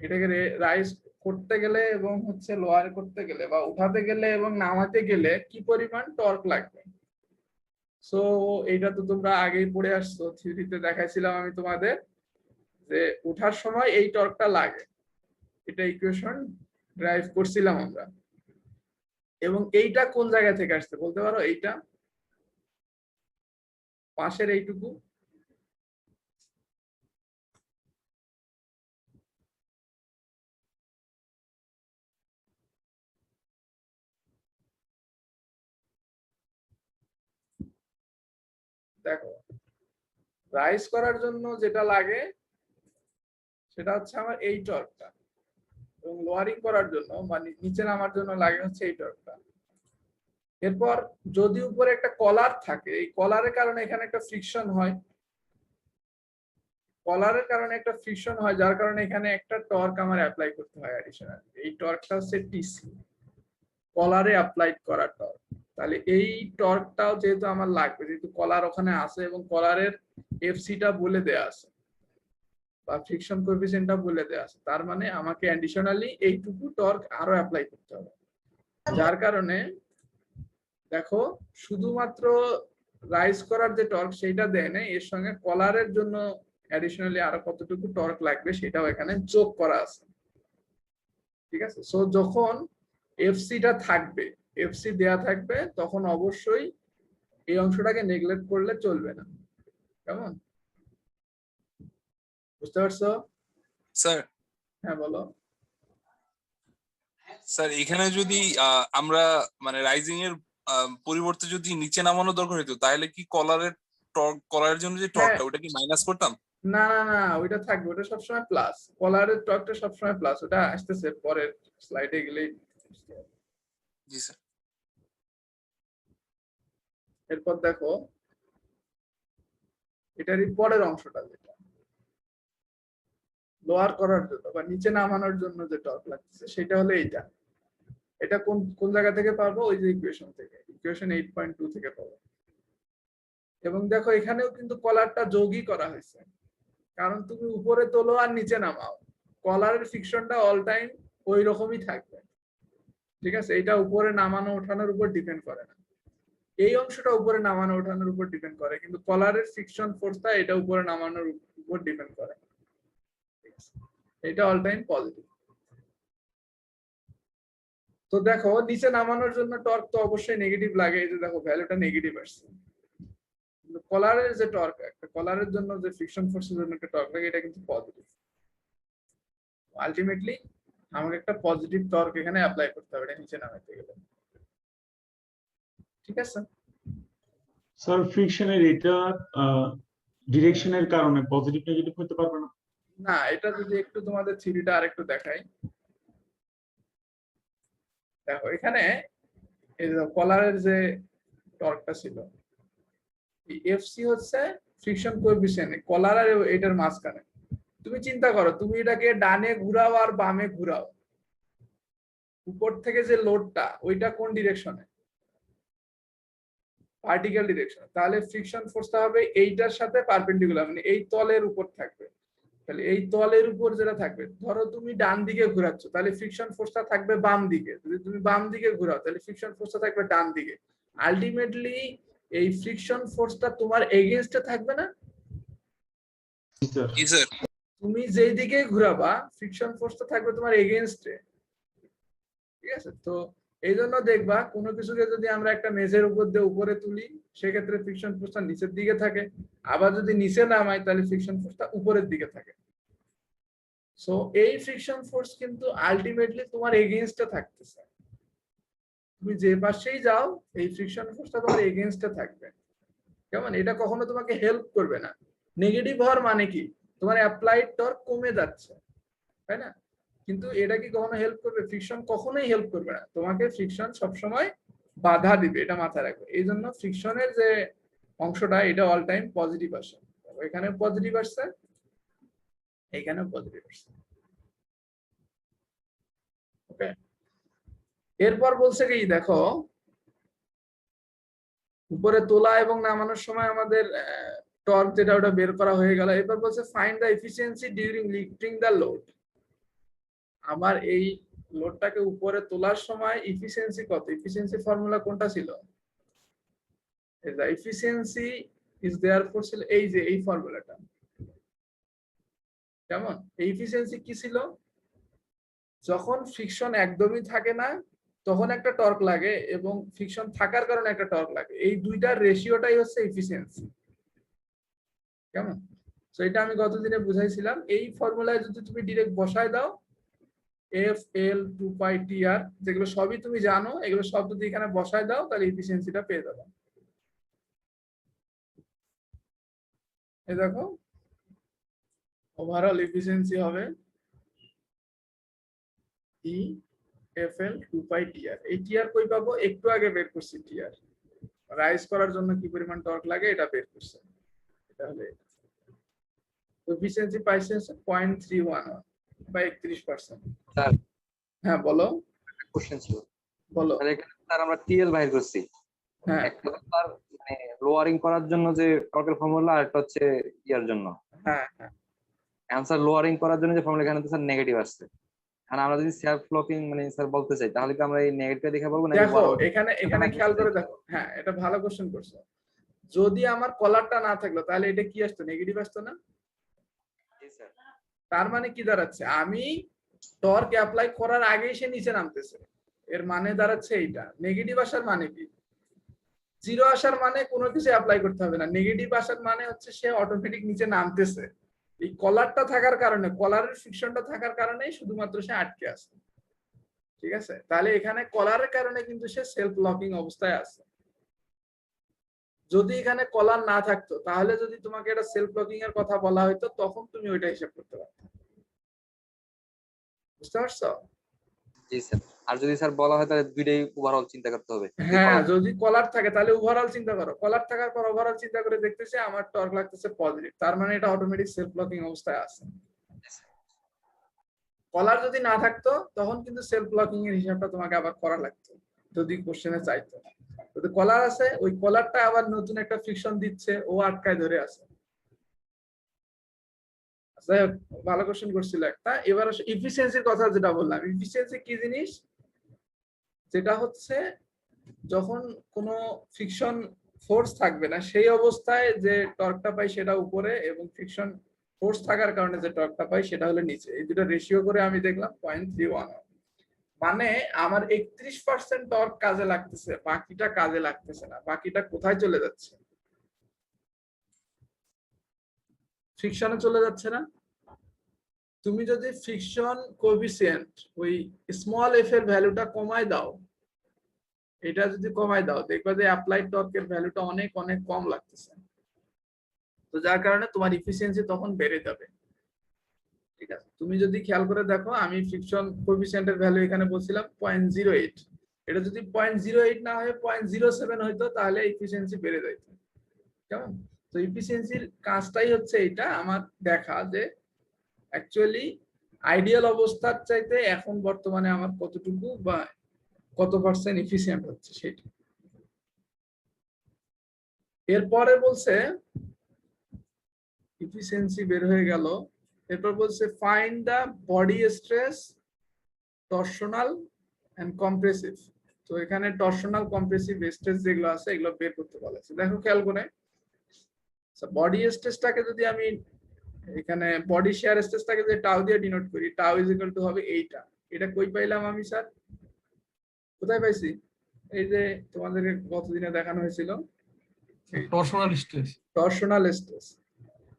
এটাকে রাইজ করতে গেলে এবং হচ্ছে লোয়ার করতে গেলে বা উঠাতে গেলে এবং নামাতে গেলে কি পরিমাণ টর্ক লাগবে। সো এইটা তো তোমরা আগেই পড়ে আসছো, থিওরিতে দেখাইছিলাম আমি তোমাদের যে ওঠার সময় এই টর্কটা লাগে, এটা ইকুয়েশন ড্রাইভ করছিলাম আমরা। এবং এইটা কোন জায়গা থেকে আসছে বলতে পারো? এইটা পাশের এইটুকু, দেখো রাইজ করার জন্য যেটা লাগে সেটা হচ্ছে আমার এই টর্কটা, এবং লোয়ারিং করার জন্য মানে নিচে নামার জন্য লাগে হচ্ছে এই টর্কটা। এরপর যদি উপরে একটা কলার থাকে, এই কলারের কারণে এখানে একটা ফ্রিকশন হয়, কলারের কারণে একটা ফ্রিকশন হয়, যার কারণে এখানে একটা টর্ক আমার অ্যাপ্লাই করতে হয় অ্যাডিশনাল। এই টর্কটা হচ্ছে টিসি, কলারে অ্যাপ্লাইড করা টর্ক। তাহলে এই টর্কটাও যেহেতু আমার লাগবে, যেহেতু কলার ওখানে আছে এবং কলারের এফসিটা বলে দেয়া আছে বা ফ্রিকশন কোএফিসিয়েন্টটা বলে দেয়া আছে, তার মানে আমাকে অ্যাডিশনালি এইটুকু টর্ক আরো অ্যাপ্লাই করতে হবে। যার কারণে দেখো শুধুমাত্র রাইজ করার যে টর্ক সেটা দেয় না, এর সঙ্গে কলারের জন্য অ্যাডিশনালি আরো কতটুকু টর্ক লাগবে সেটাও এখানে যোগ করা আছে। ঠিক আছে, সো যখন এফসিটা থাকবে, এফসি দেয়া থাকবে, তখন অবশ্যই এই অংশটাকে নেগলেক্ট করলে চলবে না। কেমন, বুঝতে পারছো? স্যার, হ্যাঁ বলো। স্যার এখানে যদি আমরা মানে রাইজিং এর পরিবর্তে যদি নিচে নামানো দরকার হতো, তাহলে কি কলারের জন্য যে হ্যাঁ, টর্কটা ওটা কি মাইনাস করতাম? না না না, ওইটা থাকবে, ওটা সবসময় প্লাস। কলারের টর্কটা সবসময় প্লাস, ওটা আসতেছে পরের স্লাইডে গেলেই। জি স্যার। এরপর দেখো এটারই পরের অংশটা, যেটা লোয়ার করার জন্য বা নিচে নামানোর জন্য যে টর্ক লাগছে সেটা হলো এইটা। এটা কোন কোন জায়গা থেকে পাবো? ওই যে ইকুয়েশন থেকে, ইকুয়েশন 8.2 থেকে পাবো। এবং দেখো এখানেও কিন্তু কলারটা যোগই করা হয়েছে, কারণ তুমি উপরে তোলো আর নিচে নামাও, কলারের ফ্রিকশনটা অল টাইম ওই রকমই থাকবে। ঠিক আছে, এটা উপরে নামানো ওঠানোর উপর ডিপেন্ড করে না, এই অংশটা উপরে নামানো ওঠানোর উপর ডিপেন্ড করে, কিন্তু কলারের ফ্রিকশন ফোর্সটা এটা উপরে নামানোর উপর ডিপেন্ড করে। এটা অল টাইম পজিটিভ। তো দেখো নিচে নামানোর জন্য টর্ক তো অবশ্যই নেগেটিভ লাগে, এই যে দেখো ভ্যালুটা নেগেটিভ আসছে। কিন্তু কলারের যে টর্ক, একটা কলারের জন্য যে ফ্রিকশন ফোর্সের জন্য একটা টর্ক লাগে, এটা কিন্তু পজিটিভ। আলটিমেটলি আমাকে একটা পজিটিভ টর্ক এখানে অ্যাপ্লাই করতে হবে এটা নিচে নামাতে গেলে। ঠিক আছে, স্যার ফ্রিকশনের এটা ডিরেকশনের কারণে পজিটিভ নেগেটিভ হতে পারবে না? না, এটা যদি একটু তোমাদের থিওরিটা আরেকটু দেখাই। দেখো এখানে এই যে কলারের যে টর্কটা ছিল, এই এফসি হচ্ছে ফ্রিকশন কোএফিসিয়েন্ট কলার আর এটার মাঝখানে। তুমি চিন্তা করো, তুমি এটাকে ডানে ঘুরাও আর বামে ঘুরাও, উপর থেকে যে লোডটা ওইটা কোন ডিরেকশনে? ভার্টিক্যাল ডিরেকশনে। তাহলে ফ্রিকশন ফোর্সটা হবে এইটার সাথে পারপেন্ডিকুলার, মানে এই তলের উপর থাকবে। তাহলে এই তলের উপর যেটা থাকবে, ধরো তুমি ডান দিকে ঘোরাচ্ছ, তাহলে ফ্রিকশন ফোর্সটা থাকবে বাম দিকে। যদি তুমি বাম দিকে ঘোরাও তাহলে ফ্রিকশন ফোর্সটা থাকবে ডান দিকে। আলটিমেটলি এই ফ্রিকশন ফোর্সটা তোমার এগেইনস্টে থাকবে না? জি স্যার। তুমি যেই দিকে ঘুরাবা ফ্রিকশন ফোর্সটা থাকবে তোমার এগেইনস্টে। ঠিক আছে, তো এই জন্য দেখবা কোনো কিছুকে যদি আমরা একটা মেঝের উপর দিয়ে উপরে তুলি সেক্ষেত্রে ফ্রিকশন ফোর্সটা নিচের দিকে থাকে, আবার যদি নিচে নামাই তাহলে ফ্রিকশন ফোর্সটা উপরের দিকে থাকে। সো এই ফ্রিকশন ফোর্স কিন্তু আলটিমেটলি তোমার এগেইনস্টে থাকতেছে। তুমি যে পাশেই যাও এই ফ্রিকশন ফোর্সটা তোমার এগেইনস্টে থাকবে। কেমন, এটা কখনো তোমাকে হেল্প করবে না। নেগেটিভ হওয়ার মানে কি, তোমার অ্যাপ্লাইড টর্ক কমে যাচ্ছে, তাই না? কিন্তু এটা কি কখনো হেল্প করবে? ফ্রিকশন কখনোই হেল্প করবে না, তোমাকে ফ্রিকশন সবসময় বাধা দিবে, এটা মাথায় রাখবে। এই জন্য ফ্রিকশনের যে অংশটা এটা অল টাইম পজিটিভ আসে, এখানে পজিটিভ আসছে, এখানে পজিটিভ আসছে। ওকে, এরপর বলছে কি দেখো, উপরে তোলা এবং নামানোর সময় আমাদের টর্ক যেটা ওটা বের করা হয়ে গেল। এরপর বলছে find the efficiency during lifting the load. আমার এই লোডটাকে উপরে তোলার সময় এফিসিয়েন্সি কত? এফিসিয়েন্সি ফর্মুলা কোনটা ছিল? এফিসিয়েন্সি ইজ দেয়ারফর ছিল এই যে এই ফর্মুলাটা। কেমন, এই এফিসিয়েন্সি কি ছিল? যখন ফ্রিকশন একদমই থাকে না তখন একটা টর্ক লাগে এবং ফ্রিকশন থাকার কারণে একটা টর্ক লাগে, এই দুইটার রেশিওটাই হচ্ছে এফিসিয়েন্সি। কেমন, তো এটা আমি গতদিনে বুঝাইছিলাম। এই ফর্মুলায় যদি তুমি ডিরেক্ট বসায় দাও এফ এল 2 পাই টি আর, যেগুলো সবই তুমি জানো, এগুলো সব যদি এখানে বসায় দাও তাহলে এফিসিয়েন্সিটা পেয়ে যাবে। এই দেখো ওভারঅল এফিসিয়েন্সি হবে ই এফ এল 2 পাই টি আর। এই টি আর কই পাবো? একটু আগে বের করছি টি আর, রাইজ করার জন্য কি পরিমাণ টর্ক লাগে এটা বের করছে। এটা হলে এফিসিয়েন্সি পাইছে 0.311 বা 31%। স্যার হ্যাঁ বলো, কোশ্চেন ছিল, বলো। তাহলে এখানে স্যার আমরা টিএল বাইর করছি, হ্যাঁ একটা তো স্যার মানে লোয়ারিং করার জন্য যে টর্কের ফর্মুলা, আর একটা হচ্ছে ইয়ার জন্য হ্যাঁ হ্যাঁ অ্যান্সার। লোয়ারিং করার জন্য যে ফর্মুলা এখানে তো স্যার নেগেটিভ আসছে, আর আমরা যদি সেলফ লকিং মানে স্যার বলতে চাই তাহলে কি আমরা এই নেগেটিভটা দেখে বলবো না? দেখো এখানে এখানে খেয়াল করে দেখো, হ্যাঁ এটা ভালো কোশ্চেন করছো। যদি আমার কলারটা না থাকলো তাহলে এটা কি আসতো? নেগেটিভ আসতো না? তার মানে কি দাঁড়াচ্ছে, আমি টর্ক অ্যাপ্লাই করার আগেই সে নিচে নামতেছে, এর মানে দাঁড়াচ্ছে এইটা। নেগেটিভ আসার মানে কি? জিরো আসার মানে কোনো কিছু অ্যাপ্লাই করতে হবে না, নেগেটিভ আসার মানে হচ্ছে সে অটোমেটিক নিচে নামতেছে। এই কলারটা থাকার কারণে, কলারের ফ্রিকশনটা থাকার কারণেই শুধুমাত্র সে আটকে আছে। ঠিক আছে, তাহলে এখানে কলারের কারণে কিন্তু সে সেলফ লকিং অবস্থায় আছে। যদি এখানে কলার না থাকতো তাহলে যদি তোমাকে এটা সেলফ লকিং এর কথা বলা হতো তখন তুমি ওইটা হিসাব করতে পারতে। বুঝতে পারছো? জি স্যার। আর যদি স্যার বলা হয় তাহলে দুইটাই ওভারঅল চিন্তা করতে হবে। হ্যাঁ, যদি কলার থাকে তাহলে ওভারঅল চিন্তা করো, কলার থাকার পর ওভারঅল চিন্তা করে দেখতেছে আমার টর্ক লাগতেছে পজিটিভ, তার মানে এটা অটোমেটিক সেলফ লকিং অবস্থায় আছে। কলার যদি না থাকতো তখন কিন্তু সেলফ লকিং এর হিসাবটা তোমাকে আবার করা লাগতো যদি কোশ্চেনে চাইতো। যদি কলার আছে, ওই কলারটা আবার নতুন একটা ফ্রিকশন দিচ্ছে, ও আটকায় ধরে আছে। যাই হোক, ভালো কোশ্চেন করছিল একটা। এবার ইফিসিয়েন্সির কথা যেটা বললাম, ইফিসিয়েন্সি কি জিনিস? যেটা হচ্ছে যখন কোনো ফ্রিকশন ফোর্স থাকবে না সেই অবস্থায় যে টর্কটা পাই সেটা উপরে, এবং ফ্রিকশন ফোর্স থাকার কারণে যে টর্কটা পাই সেটা হলো নিচে। এই দুটো রেশিও করে আমি দেখলাম 0.311, মানে আমার 31% টর্ক কাজে লাগতেছে, বাকিটা কাজে লাগতেছে না। বাকিটা কোথায় চলে যাচ্ছে? ফ্রিকশনে চলে যাচ্ছে না? তুমি যদি ফ্রিকশন কোএফিসিয়েন্ট ওই স্মল এফ এর ভ্যালুটা কমায় দাও, এটা যদি কমায় দাও দেখবা যে অ্যাপ্লাইড টর্কের ভ্যালুটা অনেক অনেক কম লাগতেছে, তো যার কারণে তোমার এফিসিয়েন্সি তখন বেড়ে যাবে। ঠিক আছে, তুমি যদি খেয়াল করে দেখো আমি ফ্রিকশন কোএফিসিয়েন্টের ভ্যালু এখানে বলছিলাম 0.08, এটা যদি 0.08 না হয়ে 0.07 হইতো তাহলে এফিসিয়েন্সি বেড়ে যেত। কেমন, তো এফিসিয়েন্সির কাজটাই হচ্ছে এটা আমার দেখা যে অ্যাকচুয়ালি আইডিয়াল অবস্থার চাইতে এখন বর্তমানে আমার কতটুকু বা কত পার্সেন্ট এফিসিয়েন্ট হচ্ছে সেটা। এরপরে বলছে এফিসিয়েন্সি বের হয়ে গেল, এরপর বলছে find the body stress, torsional and compressive. তো এখানে টরশনাল কম্প্রেসিভ স্ট্রেস যেগুলো আছে এগুলো বের করতে বলেছে। দেখো খেয়াল করে, বডি স্ট্রেসটাকে যদি আমি এখানে বডি শেয়ার স্ট্রেসটাকে যে টাউ দিয়ে ডিনোট করি, টাউ ইজ ইকুয়াল টু হবে এইটা। এটা কই পাইলাম আমি স্যার? কোথায় পাইছি? এই যে তোমাদেরকে গতদিনে দেখানো হয়েছিল টরশনাল স্ট্রেস। Torsional stress.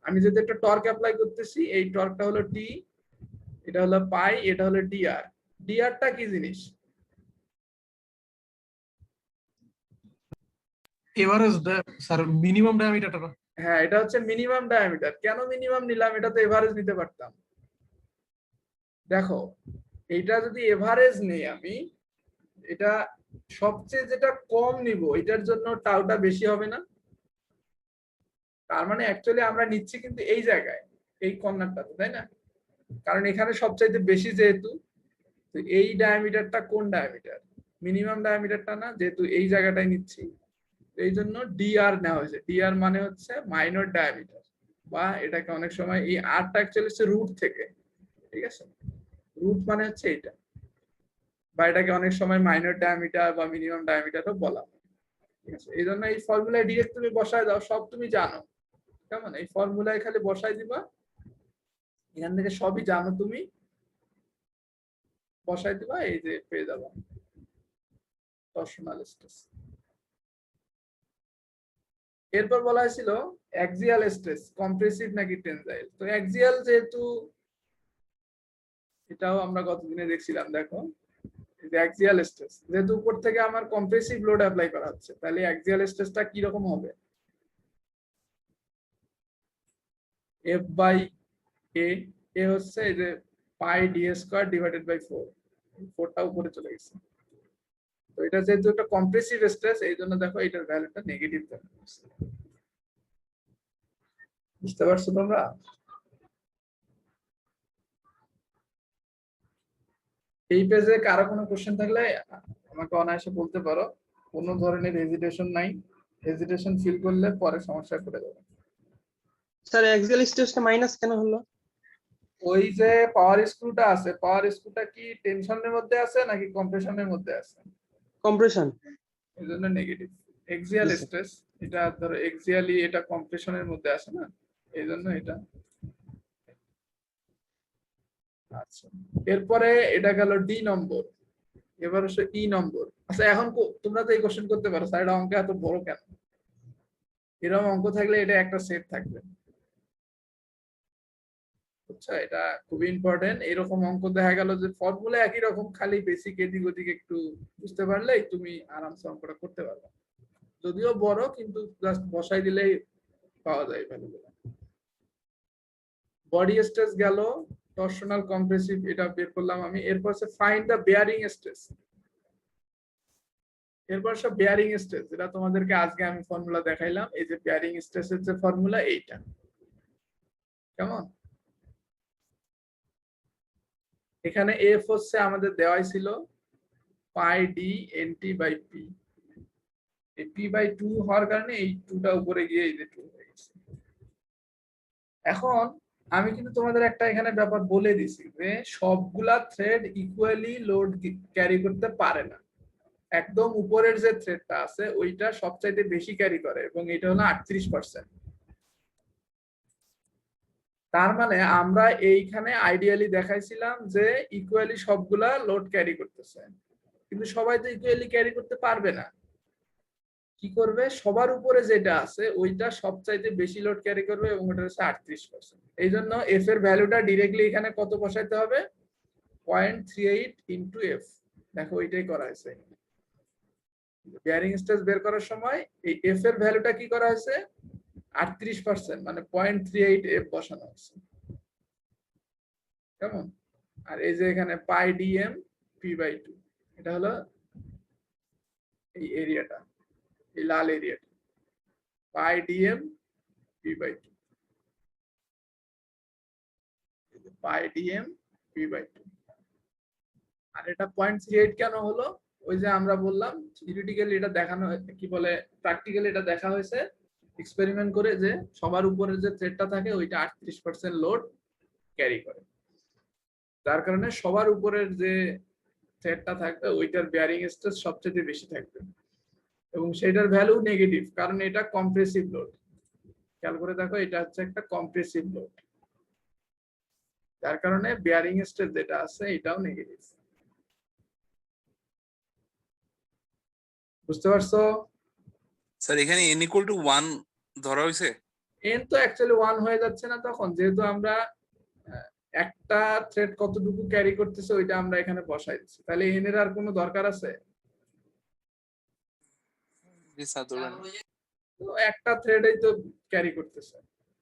আমি যদি একটা টর্ক অ্যাপ্লাই করতেছি, এই টর্কটা হলো টি, এটা হলো পাই, এটা হলো ডিআর। ডিআরটা কি জিনিস? এভারেজ স্যার মিনিমাম ডায়ামিটারটা না? হ্যাঁ, এটা হচ্ছে মিনিমাম ডায়ামিটার। কেন মিনিমাম নিলাম? এটা তো এভারেজ নিতে পারতাম। দেখো, এইটা যদি এভারেজ নেই আমি, এটা সবচেয়ে যেটা কম নিব, এটার জন্য টাউটা বেশি হবে না? তার মানে অ্যাকচুয়ালি আমরা নিচ্ছি কিন্তু এই জায়গায়, এই কর্নারটাতে, তাই না? কারণ এখানে সবচাইতে বেশি যেহেতু, তো এই ডায়ামিটারটা কোন ডায়ামিটার? মিনিমাম ডায়ামিটারটা না, যেহেতু এই জায়গাটায় নিচ্ছি, এই জন্য ডিআর নেওয়া হয়েছে। ডিআর মানে হচ্ছে মাইনর ডায়ামিটার, বা এটাকে অনেক সময় এই আরটা অ্যাকচুয়ালি হচ্ছে রুট থেকে, ঠিক আছে? রুট মানে হচ্ছে এইটা, বা এটাকে অনেক সময় মাইনর ডায়ামিটার বা মিনিমাম ডায়ামিটারও বলা হয়, ঠিক আছে? এই জন্য এই ফর্মুলায় ডিরেক্ট তুমি বসায় দাও, সব তুমি জানো, কেমন? এই ফর্মুলায় খালি বসাই দিবা, এখান থেকে সবই জানো তুমি, বসাই দিবা, এই যে পেয়ে যাবা টরশনাল স্ট্রেস। এরপর বলা হয়েছিল অ্যাক্সিয়াল স্ট্রেস, কম্প্রেসিভ নাকি টেনজাইল। তো অ্যাক্সিয়াল যেহেতু, এটাও আমরা গতদিনে দেখছিলাম, দেখো অ্যাক্সিয়াল স্ট্রেস যেহেতু উপর থেকে আমার কম্প্রেসিভ লোড অ্যাপ্লাই করা হচ্ছে, তাহলে অ্যাক্সিয়াল স্ট্রেসটা কি রকম হবে? এফ বাই এ, এ হচ্ছে এই যে পাই ডি স্কয়ার ডিভাইডেড বাই 4, 4টা উপরে চলে গেছে। তো এটা যেহেতু একটা কম্প্রেসিভ স্ট্রেস, এই জন্য দেখো এটার ভ্যালুটা নেগেটিভ দেওয়া হয়েছে। বুঝতে পারছো তোমরা? এই পেজে কারো কোনো কোশ্চেন থাকলে আমাকে অনায়াসে বলতে পারো, কোনো ধরনের হেজিটেশন নাই। হেজিটেশন ফিল করলে পরে সমস্যা করে যাবে। স্যার অ্যাক্সিয়াল স্ট্রেসটা মাইনাস কেন হলো? ওই যে পাওয়ার স্ক্রুটা আছে, পাওয়ার স্ক্রুটা কি টেনশনের মধ্যে আছে নাকি কম্প্রেশনের মধ্যে আছে? কম্প্রেশন। এই জন্য নেগেটিভ। এক্সিয়াল জি, স্যার। স্ট্রেস, এটা ধরো এক্সিয়ালি এটা কম্প্রেশনের মধ্যে আছে না, এই জন্য এটা। আচ্ছা, এরপরে এটা গেল ডি নম্বর, এবার হচ্ছে ই নম্বর। আচ্ছা, এখন তোমরা তো এই কোশ্চেন করতে পারো, স্যার এটা অঙ্ক এত বড় কেন? এরকম অঙ্ক থাকলে এটা একটা সেট থাকবে, বুঝছো? এটা খুবই ইম্পর্টেন্ট। এরকম অঙ্ক দেখা গেল যে ফর্মুলা একই রকম, খালি বেসিক এদিক ওদিক একটু বুঝতে পারলেই তুমি আরামসে অঙ্কটা করতে পারবে। যদিও বড়, কিন্তু জাস্ট বসাই দিলেই পাওয়া যায় ভ্যালুগুলো। বডি স্ট্রেস গেল, টরশনাল কম্প্রেসিভ এটা বের করলাম আমি। এরপর হচ্ছে ফাইন্ড দ্য বেয়ারিং স্ট্রেস। এরপর সব বেয়ারিং স্ট্রেস, যেটা তোমাদেরকে আজকে আমি ফর্মুলা দেখাইলাম, এই যে বেয়ারিং স্ট্রেসের যে ফর্মুলা, এইটা কেমন? এখানে এফ হচ্ছে আমাদের দেওয়াই ছিল পাই ডি এনটি বাই পি। এই পি বাই 2 হওয়ার কারণে এই 2টা উপরে গিয়ে এই যে 2 হয়ে গেছে। এখন আমি কিন্তু তোমাদের একটা এখানে ব্যাপার বলে দিছি যে সবগুলা থ্রেড ইকুয়ালি লোড ক্যারি করতে পারে না। একদম উপরের যে থ্রেডটা আছে ওইটা সবচাইতে বেশি ক্যারি করে, এবং এটা হলো 38%। তার মানে আমরা এইখানে আইডিয়ালি দেখাইছিলাম যে ইকুয়ালি সবগুলা লোড ক্যারি করতেছে, কিন্তু সবাই তো ইকুয়ালি ক্যারি করতে পারবে না। কি করবে? সবার উপরে যেটা আছে ওইটা সবচাইতে বেশি লোড ক্যারি করবে, এবং ওটা হচ্ছে 38%। এই জন্য এফ এর ভ্যালুটা ডিরেক্টলি এখানে কত বসাইতে হবে? 0.38 ইন্টু এফ। দেখো ওইটাই করা হয়েছে। বেয়ারিং স্ট্রেস বের করার সময় এই এফ এর ভ্যালুটা কি করা হয়েছে? 38%, মানে 0.38 এফ বসানো হয়েছে, কেমন? আর এই যে এখানে পাই ডিএম পি বাই 2, এটা হলো এই এরিয়াটা, এই লাল এরিয়াটা, pi DM P by 2, pi DM P by 2। আর এটা 0.38 কেন হলো? ওই যে আমরা বললাম থিওরিটিক্যালি এটা দেখানো, কি বলে, প্র্যাকটিক্যালি এটা দেখা হয়েছে এক্সপেরিমেন্ট করে, যে সবার উপরে যে থ্রেডটা থাকে ওইটা 38% লোড ক্যারি করে। যার কারণে সবার উপরের যে থ্রেডটা থাকবে ওইটার বেয়ারিং স্ট্রেস সবচেয়ে বেশি থাকবে, এবং সেটার ভ্যালু নেগেটিভ, কারণ এটা কম্প্রেসিভ লোড। খেয়াল করে দেখো, এটা হচ্ছে একটা কম্প্রেসিভ লোড। যার কারণে বেয়ারিং স্ট্রেস যেটা আছে এটাও নেগেটিভ। বুঝতে পারছো? স্যার এখানে n equal to 1 ধরা হয়েছে। এন তো অ্যাকচুয়ালি 1 হয়ে যাচ্ছে না তখন, যেহেতু আমরা একটা থ্রেড কতটুকু ক্যারি করতেছে ওইটা আমরা এখানে বসাই দিচ্ছি, তাহলে এন এর আর কোনো দরকার আছে? জি স্যার ধরেন। তো একটা থ্রেডই তো ক্যারি করতেছে,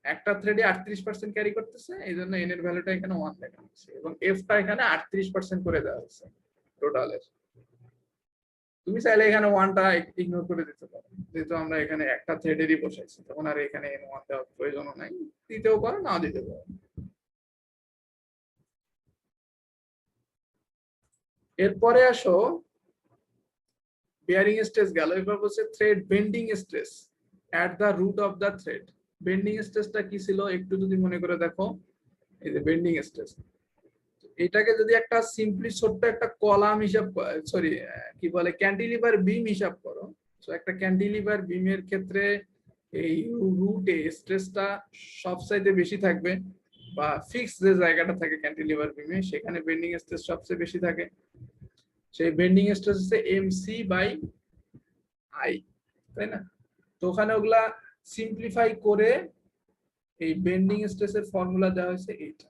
একটা থ্রেডে 38% ক্যারি করতেছে, এই জন্য এন এর ভ্যালুটা এখানে 1 লেখা হচ্ছে এবং এফটা এখানে 38% করে দেওয়া হচ্ছে টোটালের। তুমি চাইলে এখানে 1টা ইগনোর করে দিতে পারো, যেহেতু আমরা এখানে একটা থ্রেডেরই বসাইছি, তখন আর এখানে এন 1 দেওয়ার প্রয়োজন নাই, দিতেও পারো নাও দিতে পারো। এরপরে আসো বেয়ারিং স্ট্রেস গেল, এবার বলছে thread bending stress at the root of the thread. Bending স্ট্রেসটা কি ছিল একটু যদি মনে করে দেখো, এই যে বেন্ডিং স্ট্রেস, এটাকে যদি একটা সিম্পলি ছোট্ট একটা কলাম হিসাব, সরি কি বলে ক্যান্টিলিভার বিম হিসাব করো, তো একটা ক্যান্টিলিভার বিমের ক্ষেত্রে এই রুটে স্ট্রেসটা সবচাইতে বেশি থাকবে, বা ফিক্স যে জায়গাটা থাকে ক্যান্টিলিভার বিমে সেখানে বেন্ডিং স্ট্রেস সবচেয়ে বেশি থাকে। সেই বেন্ডিং স্ট্রেস হচ্ছে এমসি বাই আই, তাই না? তো ওখানে ওগুলা সিম্পলিফাই করে এই বেন্ডিং স্ট্রেসের ফর্মুলা দেওয়া হয়েছে এইটা।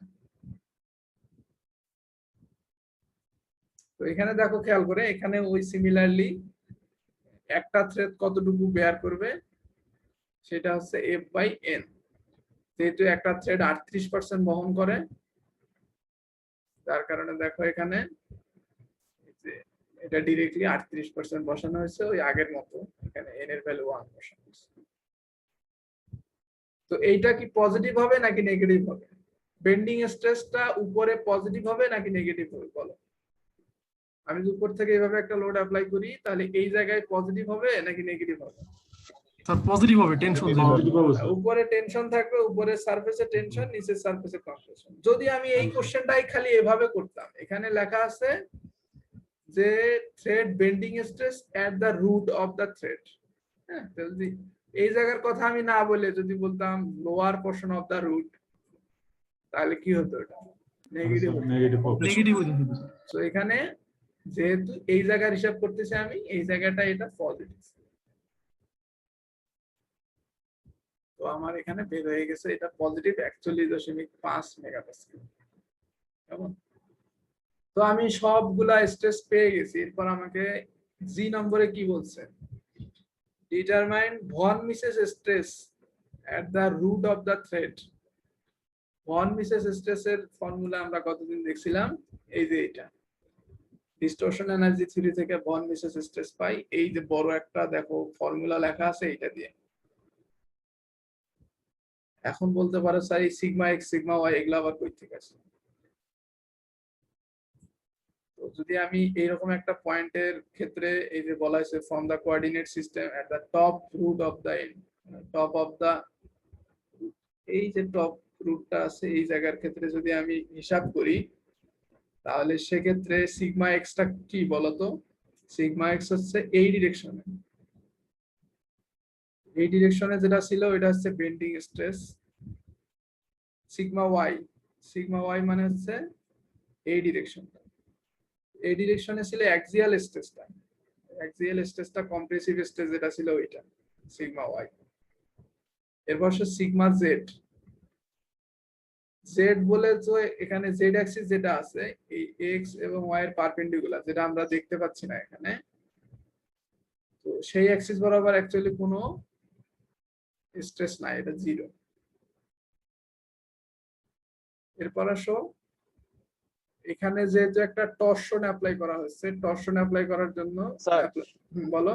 তো এখানে দেখো খেয়াল করে, এখানে ওই সিমিলারলি একটা থ্রেড কতটুকু বেয়ার করবে সেটা হচ্ছে এফ বাই এন, যেহেতু একটা থ্রেড 38% বহন করে, যার কারণে দেখো এখানে এটা ডিরেক্টলি 38% বসানো হয়েছে ওই আগের মতো, এখানে এন এর ভ্যালু 1 বসানো হয়েছে। তো এইটা কি পজিটিভ হবে নাকি নেগেটিভ হবে? বেন্ডিং স্ট্রেসটা উপরে পজিটিভ হবে নাকি নেগেটিভ হবে বলো? আমি যদি উপর থেকে এইভাবে একটা লোড অ্যাপ্লাই করি তাহলে এই জায়গায় পজিটিভ হবে নাকি নেগেটিভ হবে? স্যার পজিটিভ হবে, টেনশন দিবে। Positive হবে, স্যার। উপরে টেনশন থাকবে, উপরে সারফেসে টেনশন, নিচের সারফেসে কম্প্রেশন। যদি আমি এই কোশ্চেনটাই খালি এভাবে করতাম, এখানে লেখা আছে যে thread bending stress at the root of the thread, হ্যাঁ, যদি এই জায়গার কথা আমি না বলে যদি বলতাম lower portion of the root, তাহলে কি হতো? এটা নেগেটিভ হতো। নেগেটিভ হবে। নেগেটিভ হয়ে যাবে। তো এখানে যেহেতু এই জায়গার হিসাব করতেছি আমি, এই জায়গাটা এটা পজিটিভ, তো আমার এখানে বের হয়ে গেছে এটা পজিটিভ 41.5 মেগাপাস্কেল। কেমন? তো আমি সবগুলা স্ট্রেস পেয়ে গেছি, এরপর আমাকে জি নম্বরে কি বলছে, determine von Mises stress at the root of the thread. Von Mises স্ট্রেসের ফর্মুলা আমরা কতদিন দেখছিলাম, এই যে এটা ডিস্টরশন এনার্জি থিওরি থেকে ভন মিসেস স্ট্রেস পাই, এই যে বড় একটা দেখো ফর্মুলা লেখা আছে এইটা দিয়ে। এখন বলতে পারো স্যার এই সিগমা এক্স সিগমা ওয়াই এগুলো আবার কই থেকে আসে? তো যদি আমি এইরকম একটা পয়েন্টের ক্ষেত্রে এই যে বলা হয়েছে from the coordinate system at the top root of the end, top of the, এই যে টপ রুটটা আছে এই জায়গার ক্ষেত্রে যদি আমি হিসাব করি, তাহলে সেক্ষেত্রে সিগমা এক্সটা কি বলতো? সিগমা এক্স হচ্ছে এই ডিরেকশনে, এই ডিরেকশনে যেটা ছিল এটা হচ্ছে বেন্ডিং স্ট্রেস। সিগমা ওয়াই মানে হচ্ছে এই ডিরেকশনটা, এই ডিরেকশনে ছিল অ্যাক্সিয়াল স্ট্রেসটা, অ্যাক্সিয়াল স্ট্রেসটা কম্প্রেসিভ স্ট্রেস যেটা ছিল ওইটা সিগমা ওয়াই। এরপর হচ্ছে সিগমা জেড, জেড বলে তো এখানে জেড অ্যাক্সিস যেটা আছে এই এক্স এবং ওয়াই এর পারপেন্ডিকুলার, যেটা আমরা দেখতে পাচ্ছি না এখানে, তো সেই অ্যাক্সিস বরাবর অ্যাকচুয়ালি কোনো স্ট্রেস নাই, এটা জিরো। এরপর আসো এখানে যেহেতু একটা টর্শন অ্যাপ্লাই করা হচ্ছে, টর্শন অ্যাপ্লাই করার জন্য স্যার বলো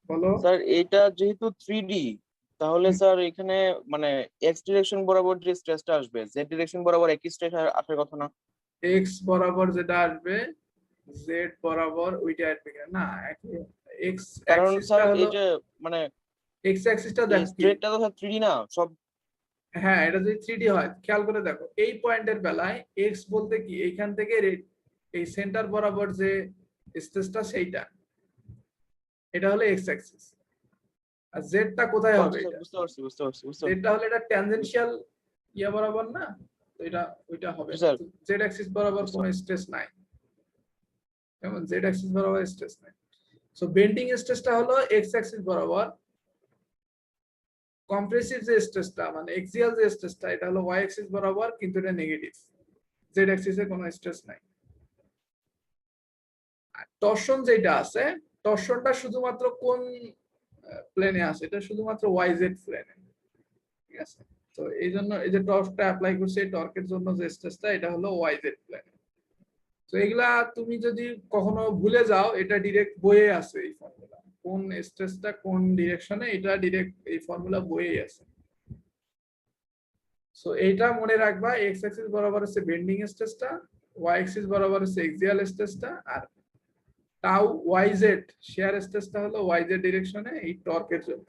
বলো স্যার এটা যেহেতু 3D তাহলে স্যার এখানে মানে এক্স ডিরেকশন বরাবর যে স্ট্রেসটা আসবে জেড ডিরেকশন বরাবর একই স্ট্রেস আসার কথা না? এক্স বরাবর যেটা আসবে জেড বরাবর ওইটা আসবে কিনা? না, এক্স কারণ অ্যাক্সিসটা স্যার হলো, এই যে মানে এক্স অ্যাক্সিসটা দেখো কি? স্ট্রেটটা তো স্যার 3D না সব। হ্যাঁ, এটা যদি 3D হয় খেয়াল করে দেখো, এই পয়েন্টের বেলায় এক্স বলতে কি এইখান থেকে এই সেন্টার বরাবর যে স্ট্রেসটা সেইটা, এটা হলো এক্স অ্যাক্সিস। আর জেডটা কোথায় হবে? এটা বুঝতে পারছি। জেডটা হলো এটা ট্যানজেনশিয়াল ইয়া বরাবর না, তো এটা ওইটা হবে স্যার। জেড অ্যাক্সিস বরাবর কোনো স্ট্রেস নাই, যেমন জেড অ্যাক্সিস বরাবর স্ট্রেস নাই। সো বেন্ডিং স্ট্রেসটা হলো এক্স অ্যাক্সিস বরাবর, কম্প্রেসিভ যে স্ট্রেসটা মানে এক্সিয়াল যে স্ট্রেসটা এটা হলো ওয়াই অ্যাক্সিস বরাবর, কিন্তু এটা নেগেটিভ, জেড অ্যাক্সিসে কোনো স্ট্রেস নাই। আর টরশন যেটা আছে, টরশনটা শুধুমাত্র কোন প্লেনে আছে, এটা শুধুমাত্র ওয়াই জেড প্লেনে, ঠিক আছে। তো এই জন্য এই যে টর্কটা অ্যাপ্লাই করছে, এই টর্কের জন্য যে স্ট্রেসটা এটা হলো ওয়াই জেড প্লেনে। তো এগুলা তুমি যদি কখনো ভুলে যাও, এটা ডিরেক্ট বইয়ে আছে এই ফর্মুলা, কোন স্ট্রেসটা কোন ডিরেকশনে, এটা ডিরেক্ট এই ফর্মুলা বইয়ে আছে। সো এইটা মনে রাখবা, এক্স অ্যাক্সিস বরাবর হচ্ছে বেন্ডিং স্ট্রেসটা, ওয়াই অ্যাক্সিস বরাবর হচ্ছে এক্সিয়াল স্ট্রেসটা, আর টাউ ওয়াই জেড শেয়ার স্ট্রেসটা হলো ওয়াই জেড ডিরেকশনে এই টর্কের জন্য।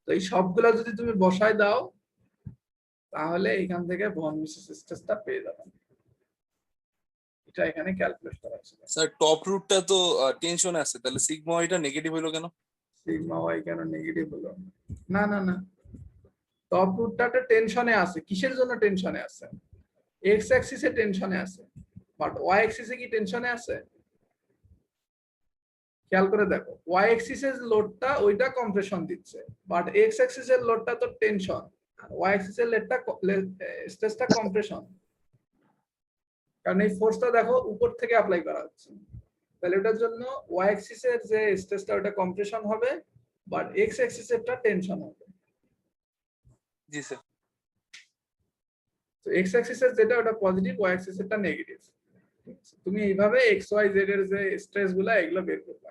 তো এই সবগুলা যদি তুমি বসায় দাও, তাহলে এখান থেকে ভন মিসেস স্ট্রেসটা পেয়ে যাবে। এটা এখানে ক্যালকুলেট করা আছে। স্যার টপ রুটটা তো টেনশনে আছে, তাহলে সিগমা এটা নেগেটিভ হলো কেন? সিগমা ওয়াই কেন নেগেটিভ হলো? না না না, টপ রুটটা টেনশনে আছে। কিসের জন্য টেনশনে আছে? এক্স অ্যাক্সিসে টেনশনে আছে, বাট ওয়াই অ্যাক্সিসে কি টেনশনে আছে? খেয়াল করে দেখো, ওয়াই অ্যাক্সিসের লোডটা ওইটা কম্প্রেশন দিচ্ছে, বাট এক্স অ্যাক্সিসের লোডটা তো টেনশন, আর ওয়াই অ্যাক্সিসের স্ট্রেসটা কম্প্রেশন। কারণ এই ফোর্সটা দেখো উপর থেকে অ্যাপ্লাই করা হচ্ছে, তাহলে ওটার জন্য ওয়াই অ্যাক্সিসের যে স্ট্রেসটা ওটা কম্প্রেশন হবে, বাট এক্স অ্যাক্সিসেরটা টেনশন হবে। জি স্যার। তো এক্স অ্যাক্সিসের যেটা ওটা পজিটিভ, ওয়াই অ্যাক্সিসেরটা নেগেটিভ। তুমি এইভাবে এক্স ওয়াই জেড এর যে স্ট্রেস গুলা এগুলো বের করবে,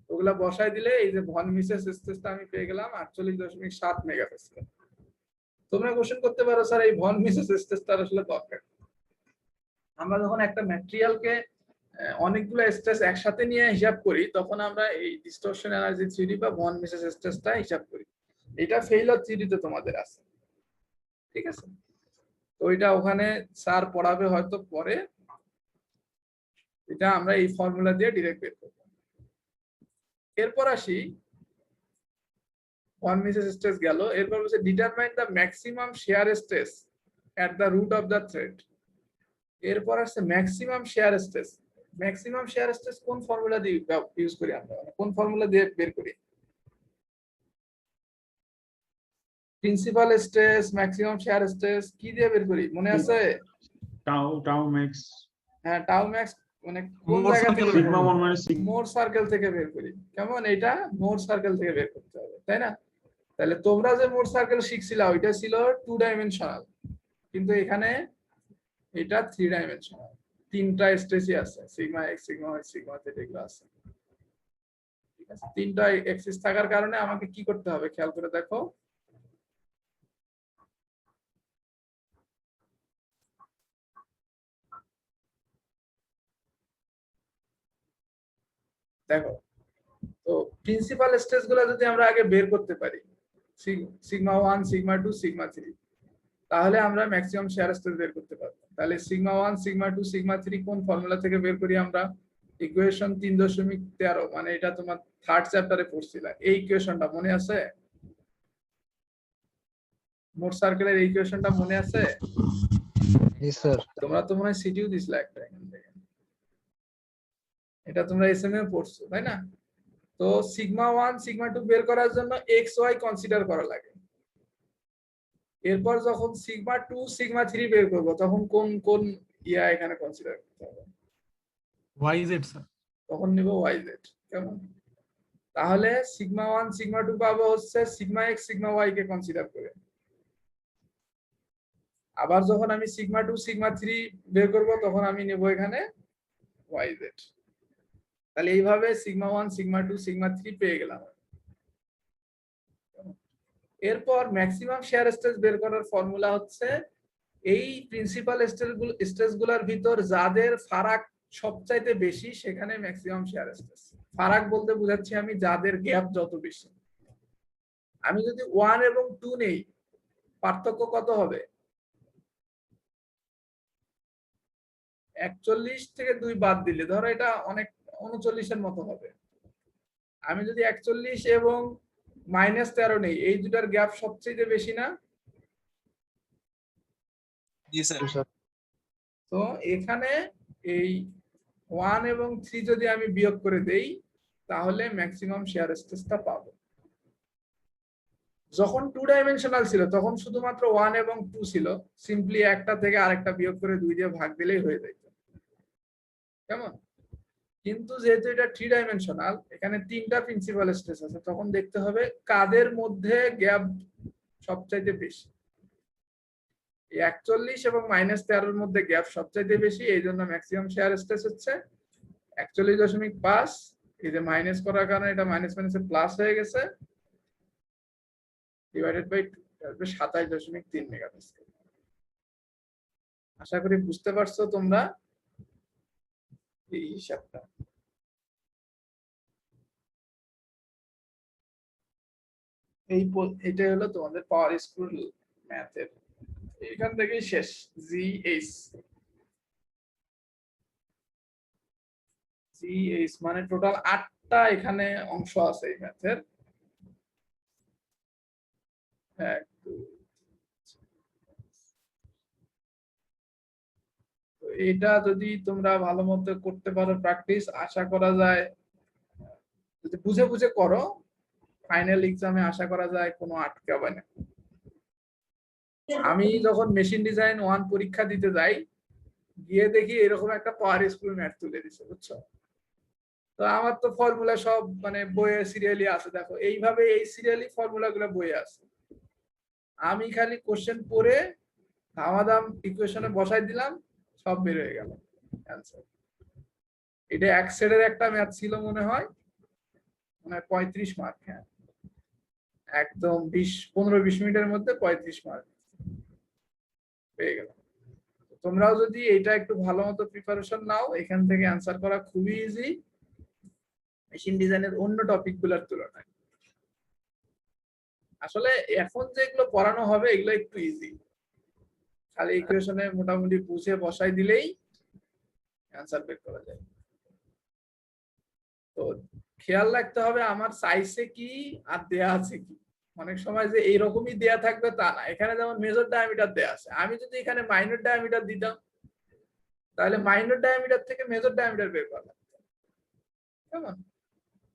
ওগুলা বসাই দিলে এই যে ভন মিসেস স্ট্রেসটা আমি পেয়ে গেলাম 48.7 মেগাপাস্কেল। তোমরা কোশ্চেন করতে পারো স্যার এই ভন মিসেস স্ট্রেসটা আসলে দরকার। আমরা যখন একটা ম্যাটেরিয়ালকে অনেকগুলো স্ট্রেস একসাথে নিয়ে হিসাব করি, তখন আমরা এই ডিস্টরশন এনার্জি থিওরি বা ভন মিসেস স্ট্রেসটা হিসাব করি। এটা ফেইলার থিওরিতে তোমাদের আছে, ঠিক আছে। তো ওইটা ওখানে স্যার পড়াবে হয়তো পরে, এটা আমরা এই ফর্মুলা দিয়ে ডিরেক্ট বের করব। এরপর আসি ভন মিসেস স্ট্রেস গেল, এরপর হচ্ছে determine the maximum shear stress at the root of the thread. এরপর আছে maximum shear stress. Maximum shear stress কোন ফর্মুলা দিয়ে ইউজ করি আমরা, কোন ফর্মুলা দিয়ে বের করি? Principal stress, maximum shear stress কি দিয়ে বের করি মনে আছে? টাউ ম্যাক্স, হ্যাঁ টাউ ম্যাক্স, মানে কোন Mohr জায়গা থেকে circle sigma 1 minus sigma. Mohr circle থেকে বের করি। কেমন? এটা মোর সার্কেল থেকে বের করতে হবে, তাই না? তাহলে তোমরা যে মোর সার্কেল শিখছিলা ওইটা ছিল 2 ডাইমেনশনাল, কিন্তু এখানে এটা 3 ডাইমেনশনাল। তিনটা স্ট্রেসই আছে, sigma x, sigma y, sigma z এগুলো আছে, ঠিক আছে। তিনটা এক্সিস থাকার কারণে আমাকে কি করতে হবে খেয়াল করে দেখো। দেখো, তো প্রিন্সিপাল স্ট্রেস গুলো যদি আমরা আগে বের করতে পারি, সিগমা 1, সিগমা 2, সিগমা 3, তাহলে আমরা ম্যাক্সিমাম শেয়ার স্ট্রেস বের করতে পারবো। তাহলে সিগমা 1, সিগমা 2, সিগমা 3 কোন ফর্মুলা থেকে বের করি আমরা? ইকুয়েশন 3.13, মানে এটা তোমার থার্ড চ্যাপ্টারে পড়ছিলা। এই ইকুয়েশনটা মনে আছে? মোট সার্কেলের এই ইকুয়েশনটা মনে আছে? জি স্যার। তোমরা তো মনে হয় সিটিও দিছিলা একটা এখান থেকে, এটা তোমরা এসএমএ পড়ছো তাই না? তো সিগমা 1, সিগমা 2 বের করার জন্য এক্স ওয়াই কনসিডার করা লাগে। এরপর যখন সিগমা 2, সিগমা 3 বের করব, তখন কোন কোন ইয়া এখানে কনসিডার করতে হবে? YZ sir. তখন নিব ওয়াই জেড। কেমন? তাহলে সিগমা 1, সিগমা 2 পাবো হচ্ছে সিগমা এক্স, সিগমা ওয়াই কে কনসিডার করে। আবার যখন আমি সিগমা 2, সিগমা 3 বের করব, তখন আমি নেব এখানে ওয়াই জেড। তাহলে এইভাবে সিগমা 1, সিগমা 2, সিগমা 3 পেয়ে গেলাম। এরপর ম্যাক্সিমাম শেয়ার স্ট্রেস বের করার ফর্মুলা হচ্ছে এই প্রিন্সিপাল স্ট্রেস গুলার ভিতর যাদের ফারাক সবচাইতে বেশি সেখানে ম্যাক্সিমাম শেয়ার স্ট্রেস। ফারাক বলতে বোঝাচ্ছি আমি যাদের গ্যাপ যত বেশি। আমি যদি 1 এবং 2 নেই, পার্থক্য কত হবে? 41 থেকে 2 বাদ দিলে ধরো এটা অনেক 39 এর মতো হবে। আমি যদি 41 এবং -13 নেই, এই দুটার গ্যাপ সবচেয়ে বেশি না? জি স্যার। তো এখানে এই 1 এবং 3 যদি আমি বিয়োগ করে দেই তাহলে ম্যাক্সিমাম শেয়ার স্ট্রেসটা পাবো। যখন 2 ডাইমেনশনাল ছিল তখন শুধুমাত্র 1 এবং 2 ছিল, সিম্পলি একটা থেকে আরেকটা বিয়োগ করে 2 দিয়ে ভাগ দিলেই হয়ে যেত, কেমন? কিন্তু যেহেতু এটা 3 ডাইমেনশনাল, এখানে 3টা প্রিন্সিপাল স্ট্রেস আছে, তখন দেখতে হবে কাদের মধ্যে গ্যাপ সবচাইতে বেশি। 41 এবং -13 এর মধ্যে গ্যাপ সবচাইতে বেশি, এই জন্য ম্যাক্সিমাম শেয়ার স্ট্রেস হচ্ছে 41.5। এই যে মাইনাস করার কারণে এটা মাইনাস মাইনাসে প্লাস হয়ে গেছে, ডিভাইডেড বাই 27.3 মেগাপাস্কেল। আশা করি বুঝতে পারছো তোমরা এই হিসাবটা। এটা হলো তোমাদের পাওয়ার স্কুল ম্যাথের, এখান থেকেই শেষ। জিএইচ মানে টোটাল 8টা এখানে অংশ আছে এই ম্যাথের। 1 2 তো এটা যদি তোমরা ভালো মতো করতে পারো প্র্যাকটিস, আশা করা যায় যদি বুঝে বুঝে করো ফাইনাল এক্সামে আশা করা যায় কোনো আটকাবে না। আমি যখন মেশিন ডিজাইন 1 পরীক্ষা দিতে যাই, গিয়ে দেখি এরকম একটা পাওয়ার স্কুল ম্যাথ তুলে দিছে, বুঝছো? তো আমার তো ফর্মুলা সব মানে বইয়ে সিরিয়ালি আছে, দেখো এইভাবে এই সিরিয়ালি ফর্মুলা গুলো বইয়ে আছে। আমি খালি কোশ্চেন পড়ে ধামাধাম ইকুয়েশনে বসাই দিলাম, সব বের হয়ে গেল অ্যানসার। এটা এক সেটের একটা ম্যাথ ছিল মনে হয় 35 মার্ক। হ্যাঁ, একদম 15-20 মিনিটের মধ্যে 35 মার্ক পেয়ে গেল। তোমরাও যদি এটা একটু ভালো মতো প্রিপারেশন নাও, এখান থেকে অ্যান্সার করা খুবই ইজি মেশিন ডিজাইনের অন্য টপিক গুলোর তুলনায়। আসলে এখন যেগুলো পড়ানো হবে এগুলো একটু ইজি, খালি ইকুয়েশনে মোটামুটি বুঝে বসাই দিলেই অ্যান্সার বের করা যায়। তো খেয়াল রাখতে হবে আমার সাইজে কি আর দেয়া আছে কি। অনেক সময় যে এইরকমই দেয়া থাকবে তা না, এখানে যেমন মেজর ডায়ামিটার দেয়া আছে, আমি যদি এখানে মাইনর ডায়ামিটার দিতাম তাহলে মাইনর ডায়ামিটার থেকে মেজর ডায়ামিটার বের করা লাগতো, কেমন?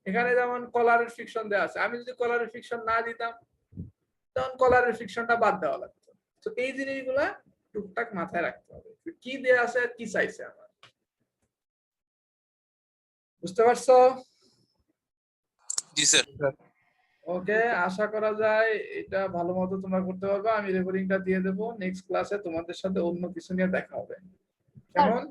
এখানে যেমন কলারের ফ্রিকশন দেয়া আছে, আমি যদি কলারের ফ্রিকশন না দিতাম তখন কলারের ফ্রিকশনটা বাদ দেওয়া লাগতো। তো এই জিনিসগুলা টুকটাক মাথায় রাখতে হবে, কি দেয়া আছে আর কি চাইছে আমার। বুঝতে পারছো? জি স্যার। ওকে, আশা করা যায় এটা ভালো মতো তোমরা করতে পারবে। আমি রেকর্ডিংটা দিয়ে দেবো, নেক্সট ক্লাসে তোমাদের সাথে অন্য কিছু নিয়ে দেখা হবে, কেমন?